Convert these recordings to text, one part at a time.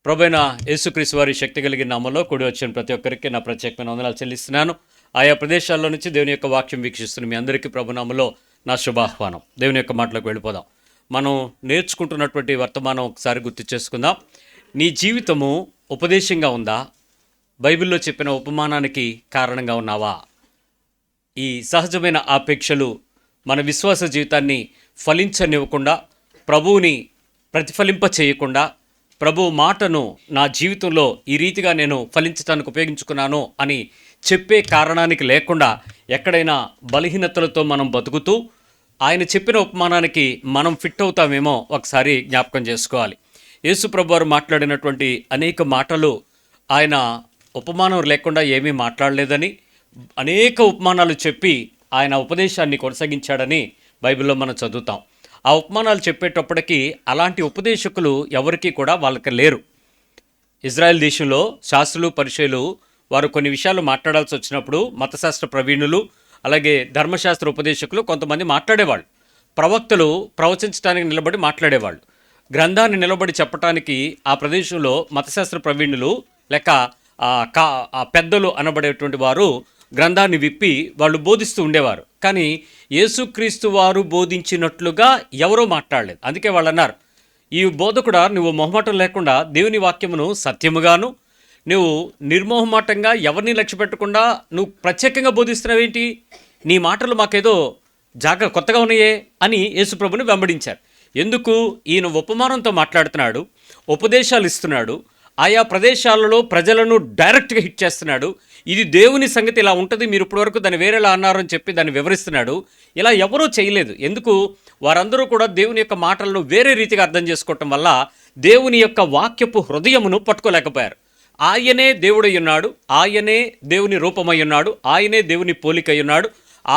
ప్రభువైన యేసుక్రీస్తు వారి శక్తి కలిగిన నామములో కూడి వచ్చిన ప్రతి ఒక్కరికి నా ప్రత్యేకమైన వందనాలు చెల్లిస్తున్నాను. ఆయా ప్రదేశాల్లో నుంచి దేవుని యొక్క వాక్యం వీక్షిస్తున్న మీ అందరికీ ప్రభునామములో నా శుభాహ్వానం. దేవుని యొక్క మాటలకు వెళ్ళిపోదాం. మనం నేర్చుకుంటున్నటువంటి వర్తమానం ఒకసారి గుర్తు చేసుకుందాం. నీ జీవితము ఉపదేశంగా ఉందా? బైబిల్లో చెప్పిన ఉపమానానికి కారణంగా ఉన్నావా? ఈ సహజమైన ఆపేక్షలు మన విశ్వాస జీవితాన్ని ఫలించనివ్వకుండా, ప్రభువుని ప్రతిఫలింప చేయకుండా, ప్రభు మాటను నా జీవితంలో ఈ రీతిగా నేను ఫలించడానికి ఉపయోగించుకున్నాను అని చెప్పే కారణానికి లేకుండా ఎక్కడైనా బలహీనతలతో మనం బతుకుతూ ఆయన చెప్పిన ఉపమానానికి మనం ఫిట్ అవుతామేమో ఒకసారి జ్ఞాపకం చేసుకోవాలి. యేసు ప్రభు వారు మాట్లాడినటువంటి అనేక మాటలు ఆయన ఉపమానం లేకుండా ఏమీ మాట్లాడలేదని, అనేక ఉపమానాలు చెప్పి ఆయన ఉపదేశాన్ని కొనసాగించాడని బైబిల్లో మనం చదువుతాం. ఆ ఉపమానాలు చెప్పేటప్పటికీ అలాంటి ఉపదేశకులు ఎవరికీ కూడా వాళ్ళకి లేరు. ఇజ్రాయెల్ దేశంలో శాస్త్రులు, పరిచయులు వారు కొన్ని విషయాలు మాట్లాడాల్సి వచ్చినప్పుడు మతశాస్త్ర ప్రవీణులు, అలాగే ధర్మశాస్త్ర ఉపదేశకులు కొంతమంది మాట్లాడేవాళ్ళు. ప్రవక్తలు ప్రవచించడానికి నిలబడి మాట్లాడేవాళ్ళు. గ్రంథాన్ని నిలబడి చెప్పటానికి ఆ ప్రదేశంలో మతశాస్త్ర ప్రవీణులు లేక పెద్దలు అనబడేటువంటి వారు గ్రంథాన్ని విప్పి వాళ్ళు బోధిస్తూ ఉండేవారు. కానీ యేసుక్రీస్తు వారు బోధించినట్లుగా ఎవరో మాట్లాడలేదు. అందుకే వాళ్ళు అన్నారు, ఈ బోధకుడా, నువ్వు మొహమాటం లేకుండా దేవుని వాక్యమును సత్యముగాను, నువ్వు నిర్మోహమాటంగా ఎవరిని లక్ష్య పెట్టకుండా నువ్వు ప్రత్యేకంగా బోధిస్తున్నావేంటి? నీ మాటలు మాకేదో కొత్తగా ఉన్నాయే అని యేసుప్రభుని వెంబడించారు. ఎందుకు? ఈయన ఉపమానంతో మాట్లాడుతున్నాడు, ఉపదేశాలు ఇస్తున్నాడు, ఆయా ప్రదేశాలలో ప్రజలను డైరెక్ట్గా హిట్ చేస్తున్నాడు. ఇది దేవుని సంగతి ఇలా ఉంటుంది, మీరు ఇప్పటివరకు దాన్ని వేరేలా అన్నారు అని చెప్పి దాన్ని వివరిస్తున్నాడు. ఇలా ఎవరూ చేయలేదు. ఎందుకు? వారందరూ కూడా దేవుని యొక్క మాటలను వేరే రీతిగా అర్థం చేసుకోవటం వల్ల దేవుని యొక్క వాక్యపు హృదయమును పట్టుకోలేకపోయారు. ఆయనే దేవుడై ఉన్నాడు, ఆయనే దేవుని రూపమై ఉన్నాడు, ఆయనే దేవుని పోలికై ఉన్నాడు,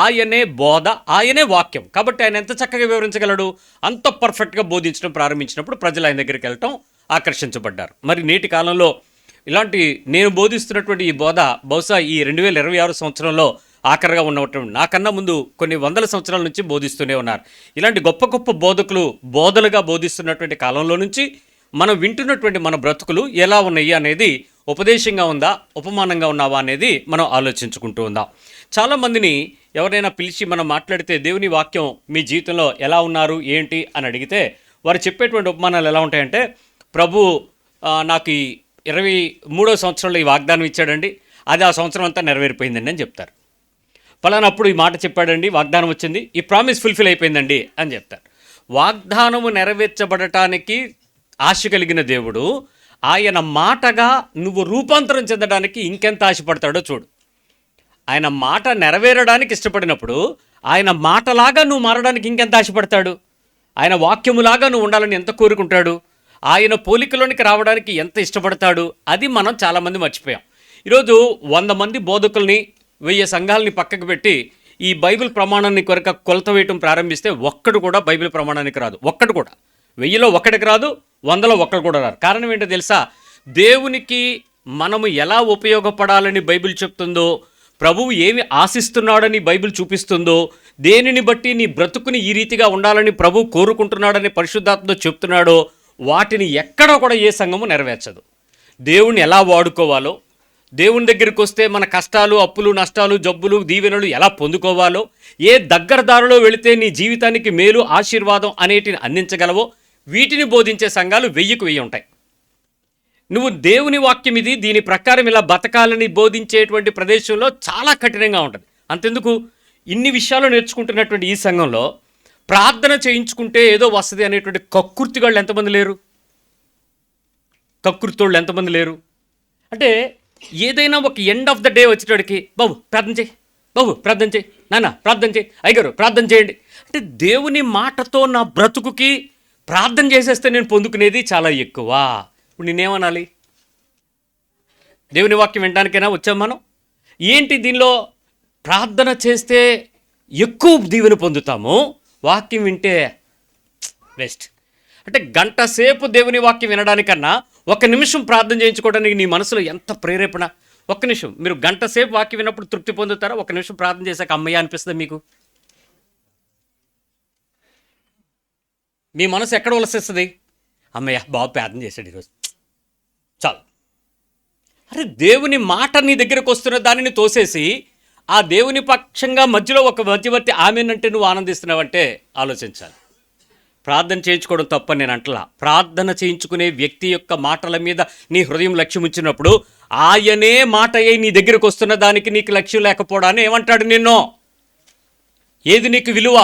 ఆయనే బోధ, ఆయనే వాక్యం. కాబట్టి ఆయన ఎంత చక్కగా వివరించగలడు? అంత పర్ఫెక్ట్గా బోధించడం ప్రారంభించినప్పుడు ప్రజలు ఆయన దగ్గరికి వెళ్ళటం ఆకర్షించబడ్డారు. మరి నేటి కాలంలో ఇలాంటి నేను బోధిస్తున్నటువంటి ఈ బోధ బహుశా ఈ 2026 సంవత్సరంలో ఆఖరిగా ఉన్నటువంటి, నాకన్నా ముందు కొన్ని వందల సంవత్సరాల నుంచి బోధిస్తూనే ఉన్నారు. ఇలాంటి గొప్ప గొప్ప బోధకులు బోధలుగా బోధిస్తున్నటువంటి కాలంలో నుంచి మనం వింటున్నటువంటి మన బ్రతుకులు ఎలా ఉన్నాయి అనేది ఉపదేశంగా ఉందా, ఉపమానంగా ఉన్నావా అనేది మనం ఆలోచించుకుంటూ ఉందాం. చాలామందిని ఎవరైనా పిలిచి మనం మాట్లాడితే దేవుని వాక్యం మీ జీవితంలో ఎలా ఉన్నారు ఏంటి అని అడిగితే వారు చెప్పేటువంటి ఉపమానాలు ఎలా ఉంటాయంటే, ప్రభు నాకు ఈ 23వ సంవత్సరంలో ఈ వాగ్దానం ఇచ్చాడండి, అది ఆ సంవత్సరం అంతా నెరవేరిపోయిందండి అని చెప్తారు. పలానప్పుడు ఈ మాట చెప్పాడండి, వాగ్దానం వచ్చింది, ఈ ప్రామిస్ ఫుల్ఫిల్ అయిపోయిందండి అని చెప్తారు. వాగ్దానము నెరవేర్చబడటానికి ఆశ కలిగిన దేవుడు ఆయన మాటగా నువ్వు రూపాంతరం చెందడానికి ఇంకెంత ఆశపడతాడో చూడు. ఆయన మాట నెరవేరడానికి ఇష్టపడినప్పుడు ఆయన మాటలాగా నువ్వు మారడానికి ఇంకెంత ఆశపడతాడు. ఆయన వాక్యములాగా నువ్వు ఉండాలని ఎంత కోరుకుంటాడు. ఆయన పోలికలోనికి రావడానికి ఎంత ఇష్టపడతాడు. అది మనం చాలామంది మర్చిపోయాం. ఈరోజు 100 మంది బోధకుల్ని, 1000 సంఘాలని పక్కకు పెట్టి ఈ బైబిల్ ప్రమాణాన్ని కొరక కొలత వేయటం ప్రారంభిస్తే ఒక్కడు కూడా బైబిల్ ప్రమాణానికి రాదు. ఒక్కడు కూడా 1000లో ఒక్కడికి రాదు, 100లో ఒక్కడు కూడా రాదు. కారణం ఏంటో తెలుసా? దేవునికి మనము ఎలా ఉపయోగపడాలని బైబిల్ చెప్తుందో, ప్రభువు ఏమి ఆశిస్తున్నాడని బైబిల్ చూపిస్తుందో, దేనిని బట్టి నీ బ్రతుకుని ఈ రీతిగా ఉండాలని ప్రభువు కోరుకుంటున్నాడని పరిశుద్ధాత్మతో చెప్తున్నాడో వాటిని ఎక్కడ కూడా ఏ సంఘము నెరవేర్చదు. దేవుణ్ణి ఎలా వాడుకోవాలో, దేవుని దగ్గరికి వస్తే మన కష్టాలు, అప్పులు, నష్టాలు, జబ్బులు, దీవెనలు ఎలా పొందుకోవాలో, ఏ దగ్గర దారిలో వెళితే నీ జీవితానికి మేలు, ఆశీర్వాదం అనేటిని అందించగలవో వీటిని బోధించే సంఘాలు 1000కు 1000 ఉంటాయి. నువ్వు దేవుని వాక్యం ఇది, దీని ప్రకారం ఇలా బతకాలని బోధించేటువంటి ప్రదేశంలో చాలా కఠినంగా ఉంటుంది. అంతెందుకు, ఇన్ని విషయాలు నేర్చుకుంటున్నటువంటి ఈ సంఘంలో ప్రార్థన చేయించుకుంటే ఏదో వస్తుంది అనేటువంటి కక్కుర్తిగాళ్ళు ఎంతమంది లేరు? కక్కుర్తోళ్ళు ఎంతమంది లేరు? అంటే ఏదైనా ఒక ఎండ్ ఆఫ్ ద డే వచ్చేటోడికి, బాబు ప్రార్థన చేయి, బాబు ప్రార్థన చేయి, నాన్న ప్రార్థన చేయి, అయ్యగారు ప్రార్థన చేయండి అంటే దేవుని మాటతో నా బ్రతుకుకి ప్రార్థన చేసేస్తే నేను పొందుకునేది చాలా ఎక్కువ. ఇప్పుడు నేనేమనాలి? దేవుని వాక్యం వినడానికైనా వచ్చాం మనం. ఏంటి దీనిలో ప్రార్థన చేస్తే ఎక్కువ దీవెన పొందుతాము, వాక్యం వింటే వేస్ట్. అంటే గంట సేపు దేవుని వాక్యం వినడానికన్నా 1 నిమిషం ప్రార్థన చేయించుకోవడానికి నీ మనసులో ఎంత ప్రేరేపణ. 1 నిమిషం మీరు గంట సేపు వాక్యం విన్నప్పుడు తృప్తి పొందుతారా? 1 నిమిషం ప్రార్థన చేశాక అమ్మయ్య అనిపిస్తుంది మీకు? మీ మనసు ఎక్కడ వలసిస్తుంది? అమ్మయ్య బాబు ప్రార్థన చేశాడు ఈరోజు, చాలు. అరే దేవుని మాట నీ దగ్గరకు వస్తున్న దానిని తోసేసి ఆ దేవుని పక్షంగా మధ్యలో ఒక మధ్యవర్తి ఆమెనంటే నువ్వు ఆనందిస్తున్నావంటే ఆలోచించాలి. ప్రార్థన చేయించుకోవడం తప్పని నేను అంటలా. ప్రార్థన చేయించుకునే వ్యక్తి యొక్క మాటల మీద నీ హృదయం లక్ష్యం ఉంచినప్పుడు ఆయనే మాట అయ్యి నీ దగ్గరకు వస్తున్న దానికి నీకు లక్ష్యం లేకపోవడాన్ని ఏమంటాడు నిన్ను? ఏది నీకు విలువ?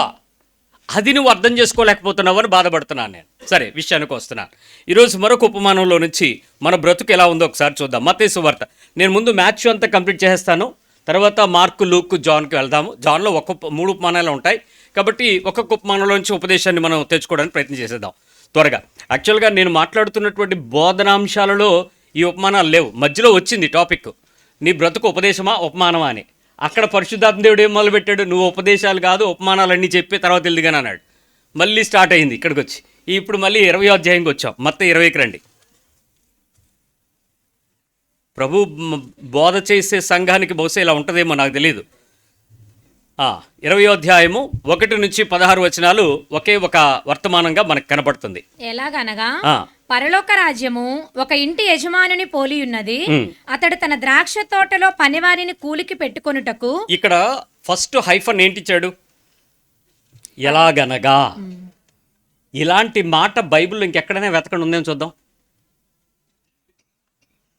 అది నువ్వు అర్థం చేసుకోలేకపోతున్నావు అని బాధపడుతున్నాను నేను. సరే, విషయానికి వస్తున్నాను. ఈరోజు మరొక ఉపమానంలో నుంచి మన బ్రతుకు ఎలా ఉందో ఒకసారి చూద్దాం. మత్తయి సువార్త. నేను ముందు మ్యాథ్ అంతా కంప్లీట్ చేసేస్తాను, తర్వాత మార్కు, లూక్, జాన్కి వెళ్దాము. జాన్లో 3 ఉపమానాలు ఉంటాయి కాబట్టి ఒక్కొక్క ఉపమానంలో నుంచి ఉపదేశాన్ని మనం తెచ్చుకోవడానికి ప్రయత్నం చేసేద్దాం త్వరగా. యాక్చువల్గా నేను మాట్లాడుతున్నటువంటి బోధనాంశాలలో ఈ ఉపమానాలు లేవు. మధ్యలో వచ్చింది టాపిక్, నీ బ్రతుకు ఉపదేశమా ఉపమానమా అని. అక్కడ పరిశుద్ధాత్మ దేవుడు ఏం మొదలుపెట్టాడు? నువ్వు ఉపదేశాలు కాదు ఉపమానాలన్నీ చెప్పి తర్వాత వెళ్దిగాని అన్నాడు. మళ్ళీ స్టార్ట్ అయింది ఇక్కడికి వచ్చి. ఇప్పుడు మళ్ళీ 20వ అధ్యాయంకి వచ్చాం. మత్తయి 20కి రండి. ప్రభు బోధ చేసే సంఘానికి బహుశా ఇలా ఉంటుందేమో, నాకు తెలియదు. 20వ అధ్యాయము 1 నుంచి 16 వచనాలు ఒకే ఒక వర్తమానంగా మనకు కనబడుతుంది. ఎలాగనగా పరలోక రాజ్యము ఒక ఇంటి యజమానుని పోలి ఉన్నది. అతడు తన ద్రాక్ష తోటలో పనివారిని కూలికి పెట్టుకొనుటకు. ఇక్కడ ఫస్ట్ హైఫన్ ఏంటిచ్చాడు? ఎలాగనగా. ఇలాంటి మాట బైబిల్లో ఇంకెక్కడైనా వెతకండి ఉందేమో చూద్దాం.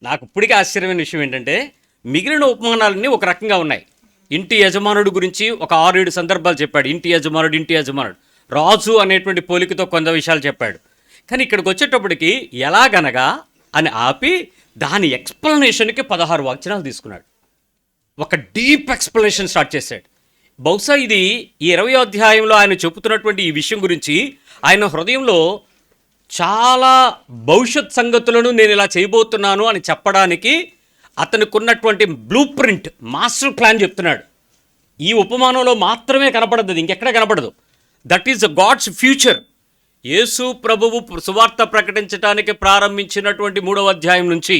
నాకు ఇప్పటికీ ఆశ్చర్యమైన విషయం ఏంటంటే మిగిలిన ఉపమానాలన్నీ ఒక రకంగా ఉన్నాయి. ఇంటి యజమానుడు గురించి ఒక 6-7 సందర్భాలు చెప్పాడు. ఇంటి యజమానుడు రాజు అనేటువంటి పోలికతో కొంత విషయాలు చెప్పాడు. కానీ ఇక్కడికి వచ్చేటప్పటికి ఎలాగనగా అని ఆపి దాని ఎక్స్ప్లెనేషన్కి 16 వచనాలు తీసుకున్నాడు. ఒక డీప్ ఎక్స్ప్లెనేషన్ స్టార్ట్ చేశాడు. బహుశా ఇది ఈ 20వ అధ్యాయంలో ఆయన చెబుతున్నటువంటి ఈ విషయం గురించి ఆయన హృదయంలో చాలా భవిష్యత్ సంగతులను నేను ఇలా చేయబోతున్నాను అని చెప్పడానికి అతనికి ఉన్నటువంటి బ్లూ ప్రింట్, మాస్టర్ ప్లాన్ చెప్తున్నాడు. ఈ ఉపమానంలో మాత్రమే కనపడదు, ఇంకెక్కడ కనపడదు. That is God's future. Yesu ప్రభువు సువార్త ప్రకటించడానికి ప్రారంభించినటువంటి 3వ అధ్యాయం నుంచి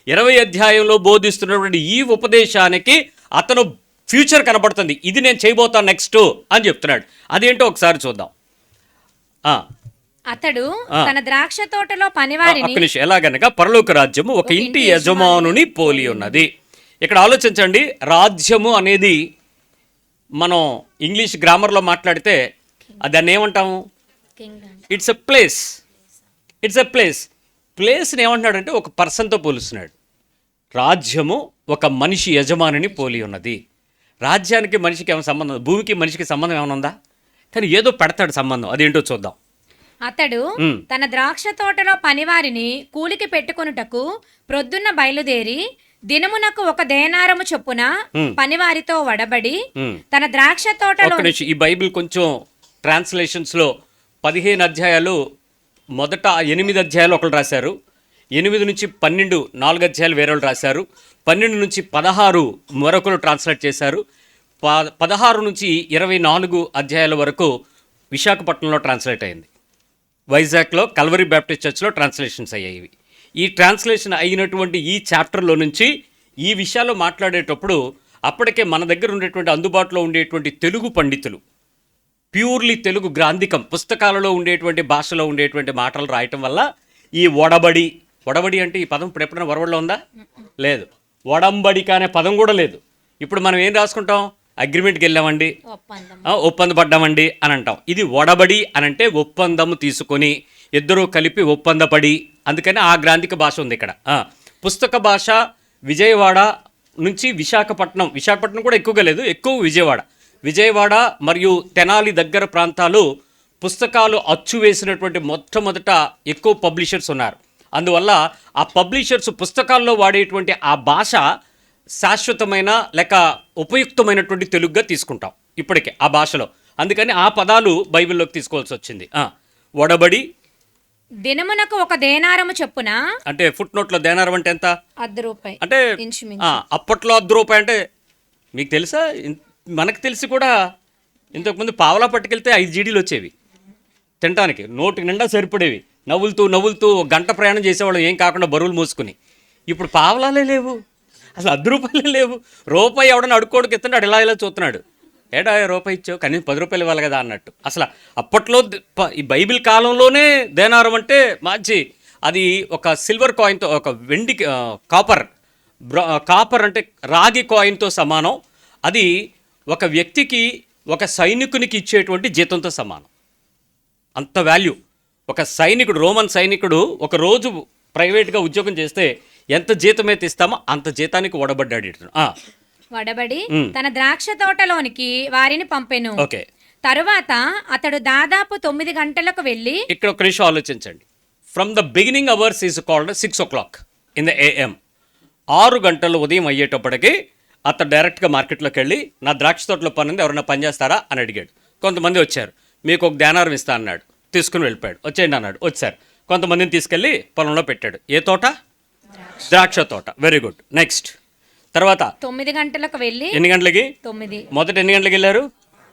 20వ అధ్యాయంలో బోధిస్తున్నటువంటి ఈ ఉపదేశానికి అతను ఫ్యూచర్ కనపడుతుంది. ఇది నేను చేయబోతాను నెక్స్ట్ అని చెప్తున్నాడు. అదేంటో ఒకసారి చూద్దాం. అతడు తన ద్రాక్ష తోటలో పనివారిని. ఎలాగనగా పరలోక రాజ్యము ఒక ఇంటి యజమానుని పోలి ఉన్నది. ఇక్కడ ఆలోచించండి, రాజ్యము అనేది మనం ఇంగ్లీష్ గ్రామర్లో మాట్లాడితే దాన్ని ఏమంటాము? It's a place. ప్లేస్ని ఏమంటున్నాడంటే ఒక పర్సన్తో పోలుస్తున్నాడు. రాజ్యము ఒక మనిషి యజమానిని పోలి ఉన్నది. రాజ్యానికి మనిషికి ఏమైనా సంబంధం, భూమికి మనిషికి సంబంధం ఏమైనా ఉందా? కానీ ఏదో పెడతాడు సంబంధం. అదేంటో చూద్దాం. అతడు తన ద్రాక్ష తోటలో పనివారిని కూలికి పెట్టుకొనుటకు ప్రొద్దున్న బయలుదేరి దినమునకు 1 దేనారము చొప్పున పనివారితో వడబడి తన ద్రాక్ష తోటలో. ఈ బైబిల్ కొంచెం ట్రాన్స్లేషన్స్లో 15 అధ్యాయాలు, మొదట 8 అధ్యాయాలు ఒకరు రాశారు, 8 నుంచి 12 4 అధ్యాయాలు వేరే వాళ్ళు రాశారు, 12 నుంచి 16 మరొకరు ట్రాన్స్లేట్ చేశారు, 16 నుంచి 24 అధ్యాయాల వరకు విశాఖపట్నంలో ట్రాన్స్లేట్ అయింది. వైజాగ్లో కల్వరీ బ్యాప్టిస్ట్ చర్చ్లో ట్రాన్స్లేషన్స్ అయ్యాయి. ఈ ట్రాన్స్లేషన్ అయినటువంటి ఈ చాప్టర్లో నుంచి ఈ విషయాల్లో మాట్లాడేటప్పుడు అప్పటికే మన దగ్గర ఉండేటువంటి అందుబాటులో ఉండేటువంటి తెలుగు పండితులు ప్యూర్లీ తెలుగు గ్రాంధికం పుస్తకాలలో ఉండేటువంటి భాషలో ఉండేటువంటి మాటలు రాయటం వల్ల ఈ వడబడి అంటే ఈ పదం ఇప్పుడు ఎప్పుడైనా వరవడిలో ఉందా? లేదు. వడంబడిక అనే పదం కూడా లేదు. ఇప్పుడు మనం ఏం రాసుకుంటాం? అగ్రిమెంట్కి వెళ్ళామండి, ఒప్పందపడ్డామండి అని అంటాం. ఇది వడబడి అని అంటే ఒప్పందము తీసుకొని ఇద్దరూ కలిపి ఒప్పందపడి, అందుకని ఆ గ్రాంధిక భాష ఉంది ఇక్కడ. పుస్తక భాష విజయవాడ నుంచి విశాఖపట్నం కూడా ఎక్కువగా లేదు, ఎక్కువ విజయవాడ మరియు తెనాలి దగ్గర ప్రాంతాలు పుస్తకాలు అచ్చు వేసినటువంటి మొట్టమొదట ఎక్కువ పబ్లిషర్స్ ఉన్నారు. అందువల్ల ఆ పబ్లిషర్స్ పుస్తకాల్లో వాడేటువంటి ఆ భాష శాశ్వతమైన లేక ఉపయుక్తమైనటువంటి తెలుగుగా తీసుకుంటాం ఇప్పటికే ఆ భాషలో. అందుకని ఆ పదాలు బైబిల్లోకి తీసుకోవాల్సి వచ్చింది. వడబడి దినమునకు 1 దేనారము చొప్పున. అంటే ఫుట్ నోట్లో దేనారం అంటే ఎంత? ₹10. అంటే అప్పట్లో ₹10 అంటే మీకు తెలుసా? మనకు తెలిసి కూడా ఇంతకుముందు పావలా పట్టుకెళ్తే 5 జీడీలు వచ్చేవి తినడానికి, నోటి నిండా సరిపడేవి. నవ్వులుతూ గంట ప్రయాణం చేసేవాళ్ళు ఏం కాకుండా బరువులు మోసుకుని. ఇప్పుడు పావలాలే లేవు, అసలు ₹10 లేవు. రూపాయి ఎవడన్నా అడుక్కోడికి ఎత్తున్నాడు, ఇలా చూస్తున్నాడు. ఏడా రూపాయి ఇచ్చావు, కనీసం ₹10 ఇవ్వాలి కదా అన్నట్టు. అసలు అప్పట్లో ఈ బైబిల్ కాలంలోనే దేనారం అంటే మంచి అది ఒక సిల్వర్ కాయిన్తో, ఒక వెండి కాపర్ అంటే రాగి కాయిన్తో సమానం. అది ఒక వ్యక్తికి, ఒక సైనికునికి ఇచ్చేటువంటి జీతంతో సమానం. అంత వాల్యూ. ఒక సైనికుడు, రోమన్ సైనికుడు ఒక రోజు ప్రైవేట్గా ఉద్యోగం చేస్తే ఎంత జీతం అయితే ఇస్తామో అంత జీతానికి వడబడ్డాడు ఇతను. వడబడి తన ద్రాక్ష తోటలోనికి వారిని పంపెను. ఓకే, తరువాత అతడు దాదాపు 9 గంటలకు వెళ్ళి, ఇక్కడ ఒక నిమిషం ఆలోచించండి. From the beginning hours is called 6 o'clock in the AM. 6 గంటలు ఉదయం అయ్యేటప్పటికి అతను డైరెక్ట్గా మార్కెట్లోకి వెళ్ళి, నా ద్రాక్ష తోటలో పని ఉంది, ఎవరైనా పని చేస్తారా అని అడిగాడు. కొంతమంది వచ్చారు. మీకు ఒక దేనారం ఇస్తా అన్నాడు. తీసుకుని వెళ్ళిపోయాడు. వచ్చేయండి అన్నాడు. వచ్చారు. కొంతమందిని తీసుకెళ్ళి పొలంలో పెట్టాడు. ఏ తోట? ద్రాక్ష తోట. Very good. నెక్స్ట్. తర్వాత 9 గంటలకు వెళ్ళి, ఎన్ని గంటలకి? 9. మొదట ఎన్ని గంటలకి వెళ్ళారు?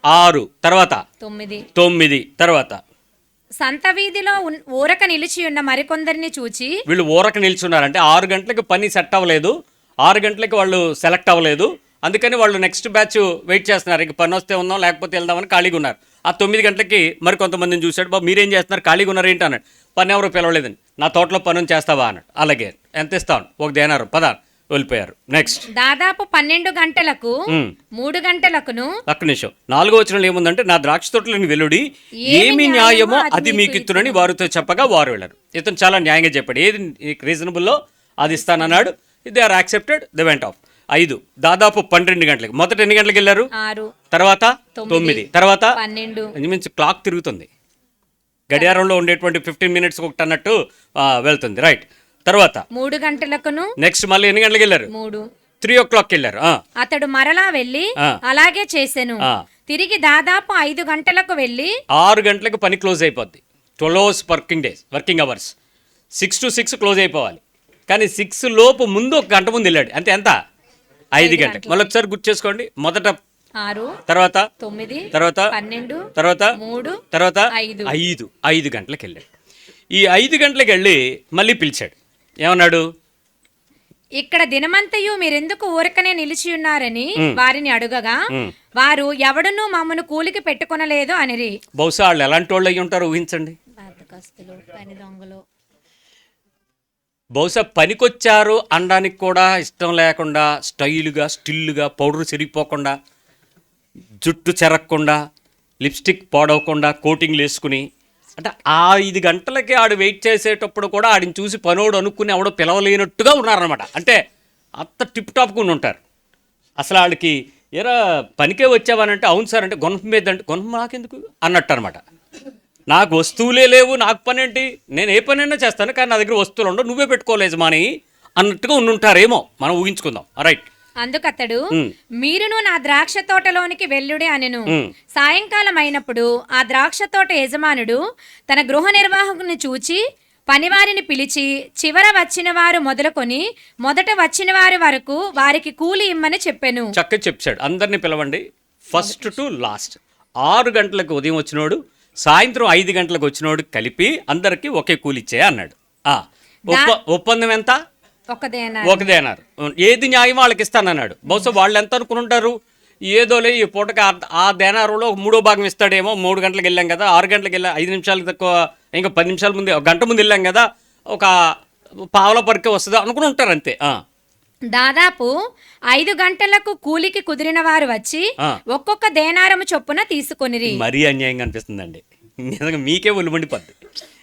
6. తర్వాత 9. తర్వాత సంత వీధిలో ఊరక నిలిచి ఉన్న మరికొందరిని చూచి, వీళ్ళు ఊరక నిల్చున్నారంటే 6 గంటలకు పని సెట్ అవ్వలేదు, 6 గంటలకి వాళ్ళు సెలెక్ట్ అవ్వలేదు, అందుకని వాళ్ళు నెక్స్ట్ బ్యాచ్ వెయిట్ చేస్తున్నారు. ఇంక పని వస్తే ఉందాం, లేకపోతే వెళ్దామని ఖాళీగా ఉన్నారు. ఆ 9 గంటలకి మరి కొంతమందిని చూశాడు. బాబు మీరేం చేస్తున్నారు, ఖాళీగా ఉన్నారు ఏంటి అన్నాడు. పని ఎవరు పిలవలేదని. నా తోటలో పని చేస్తావా అన్నాడు. అలాగే, ఎంత ఇస్తాను? ఒక దేనారం. పద, వెళ్ళిపోయారు. నెక్స్ట్. దాదాపు 12 గంటలకు 3 గంటలకును. ఒక్క నిమిషం. 4వ వచనంలో ఏముందంటే, నా ద్రాక్ష తోటలోని వెలుడి ఏమి న్యాయమో అది మీకు ఇత్తునని వారితో చెప్పగా వారు వెళ్ళారు. ఇతను చాలా న్యాయంగా చెప్పాడు. ఏది రీజనబుల్లో అది ఇస్తానన్నాడు. They are accepted. They went off. 5. దాదాపు 12 గంటలకి. మొదట ఎన్ని గంటలకు వెళ్ళారు? 6. తర్వాత 9. తర్వాత 12. ఇంచుమించు క్లాక్ తిరుగుతుంది. గడియారంలో ఉండేటువంటి 15 minutes ఒకటి అన్నట్టు వెళ్తుంది. రైట్. తర్వాత 3 గంటలకును. నెక్స్ట్ మళ్ళీ ఎన్ని గంటలకు వెళ్ళారు? 3 o'clock వెళ్ళారు. అతడు మరలా వెళ్ళి అలాగే చేసెను. తిరిగి దాదాపు 5 గంటలకు వెళ్ళి, 6 గంటలకు పని క్లోజ్ అయిపోద్ది. 12 hours working hours. 6 to 6 close అయిపోవాలి. కానీ 6 లోపు ముందు 1 గంట ముందు వెళ్ళాడు. అంతే. ఎంత? 5 గంటలకు. మళ్ళీ ఒకసారి గుర్తు చేసుకోండి. మొదట 6, తర్వాత 9, తర్వాత 12, తర్వాత 3, తర్వాత 5. 5 గంటలకు వెళ్ళాడు. ఈ 5 గంటలకు వెళ్ళి మళ్ళీ పిలిచాడు. ఏమన్నాడు? ఇక్కడ దినమంతయు మీరెందుకు ఊరకనే నిలిచి ఉన్నారని వారిని అడుగగా, వారు ఎవడునూ మమ్మను కూలికి పెట్టుకొనలేదు అనిరి. బహుశా వాళ్ళు ఎలాంటి వాళ్ళు అయ్యి ఉంటారో ఊహించండి. పని దొంగలు. బహుశా పనికొచ్చారు అనడానికి కూడా ఇష్టం లేకుండా, స్టిల్లుగా పౌడర్ చెరిగిపోకుండా, జుట్టు చెరగకుండా, లిప్స్టిక్ పాడవకుండా, కోటింగ్లు వేసుకుని, అంటే 5 గంటలకి ఆడు వెయిట్ చేసేటప్పుడు కూడా ఆడిని చూసి పనోడు అనుకుని ఎవడో పిలవలేనట్టుగా ఉన్నారనమాట. అంటే అంత టిప్ టాప్గా ఉంటారు. అసలు వాళ్ళకి ఎరా పనికే వచ్చావనంటే, అవును సార్ అంటే, గొనప మీద అంటే, గొనప నాకెందుకు అన్నట్టు అనమాట. నాకు వస్తువులే లేవు, నాకు పని ఏంటి, నేను ఏ పనైనా చేస్తాను, కానీ నా దగ్గర వస్తువులు ఉండవు, నువ్వే పెట్టుకోలేదు మాని అన్నట్టుగా ఉండుంటారేమో, మనం ఊహించుకుందాం. రైట్. అందుకతడు, మీరును నా ద్రాక్ష తోటలోనికి వెళ్ళుడి అనెను. సాయంకాలం అయినప్పుడు ఆ ద్రాక్ష తోట యజమానుడు తన గృహ నిర్వాహకుని చూచి పనివారిని పిలిచి, చివర వచ్చిన వారు మొదలుకొని మొదట వచ్చిన వారి వరకు వారికి కూలి ఇమ్మని చెప్పాను. చక్కగా చెప్పాడు. అందరినీ పిలవండి, ఫస్ట్ టు లాస్ట్. 6 గంటలకు ఉదయం వచ్చినోడు, సాయంత్రం 5 గంటలకు వచ్చినోడు కలిపి అందరికి ఒకే కూలి ఇచ్చేయ అన్నాడు. ఒప్పందం ఎంత? ఒక దేనార్. ఏది న్యాయం వాళ్ళకి ఇస్తానన్నాడు. బహుశా వాళ్ళు ఎంత అనుకుని ఉంటారు, ఏదోలే ఈ పూటకి ఆ దేనారులో 3వ భాగం ఇస్తాడేమో. 3 గంటలకు వెళ్ళాం కదా, 6 గంటలకు వెళ్ళా, 5 నిమిషాలకు తక్కువ, ఇంకా 10 నిమిషాల ముందు, 1 గంట ముందు వెళ్ళాం కదా, ఒక పావుల పరికే వస్తుందా అనుకుని ఉంటారు అంతే. దాదాపు 5 గంటలకు కూలికి కుదిరిన వారు వచ్చి ఒక్కొక్క దేనారము చొప్పున తీసుకొనిరి. మరీ అన్యాయంగా అనిపిస్తుందండి. నిజంగా మీకే ఒలుమండిపోద్ది.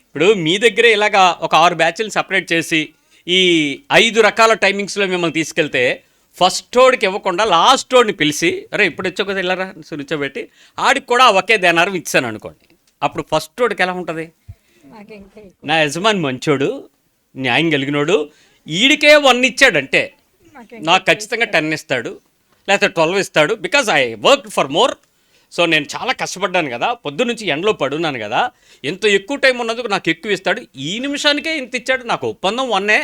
ఇప్పుడు మీ దగ్గరే ఇలాగా ఒక 6 బ్యాచ్లు సపరేట్ చేసి ఈ 5 రకాల టైమింగ్స్లో మిమ్మల్ని తీసుకెళ్తే, ఫస్ట్ ఓడికి ఇవ్వకుండా లాస్ట్ ఓడిని పిలిచి, అరే ఇప్పుడు వచ్చాక వెళ్ళరా కూర్చోబెట్టి ఆడికి కూడా ఒకే దేనారం ఇచ్చాను అనుకోండి. అప్పుడు ఫస్ట్ ఓడికి ఎలా ఉంటుంది? నా యజమాని మంచోడు, న్యాయం కలిగినోడు, ఈడికే 1 ఇచ్చాడంటే నాకు ఖచ్చితంగా 10 ఇస్తాడు, లేకపోతే 12 ఇస్తాడు. Because I work for more. So నేను చాలా కష్టపడ్డాను కదా, పొద్దునుంచి ఎండలో పడున్నాను కదా, ఎంత ఎక్కువ టైం ఉన్నందుకు నాకు ఎక్కువ ఇస్తాడు. ఈ నిమిషానికే ఇంత ఇచ్చాడు, నాకు ఒప్పందం 1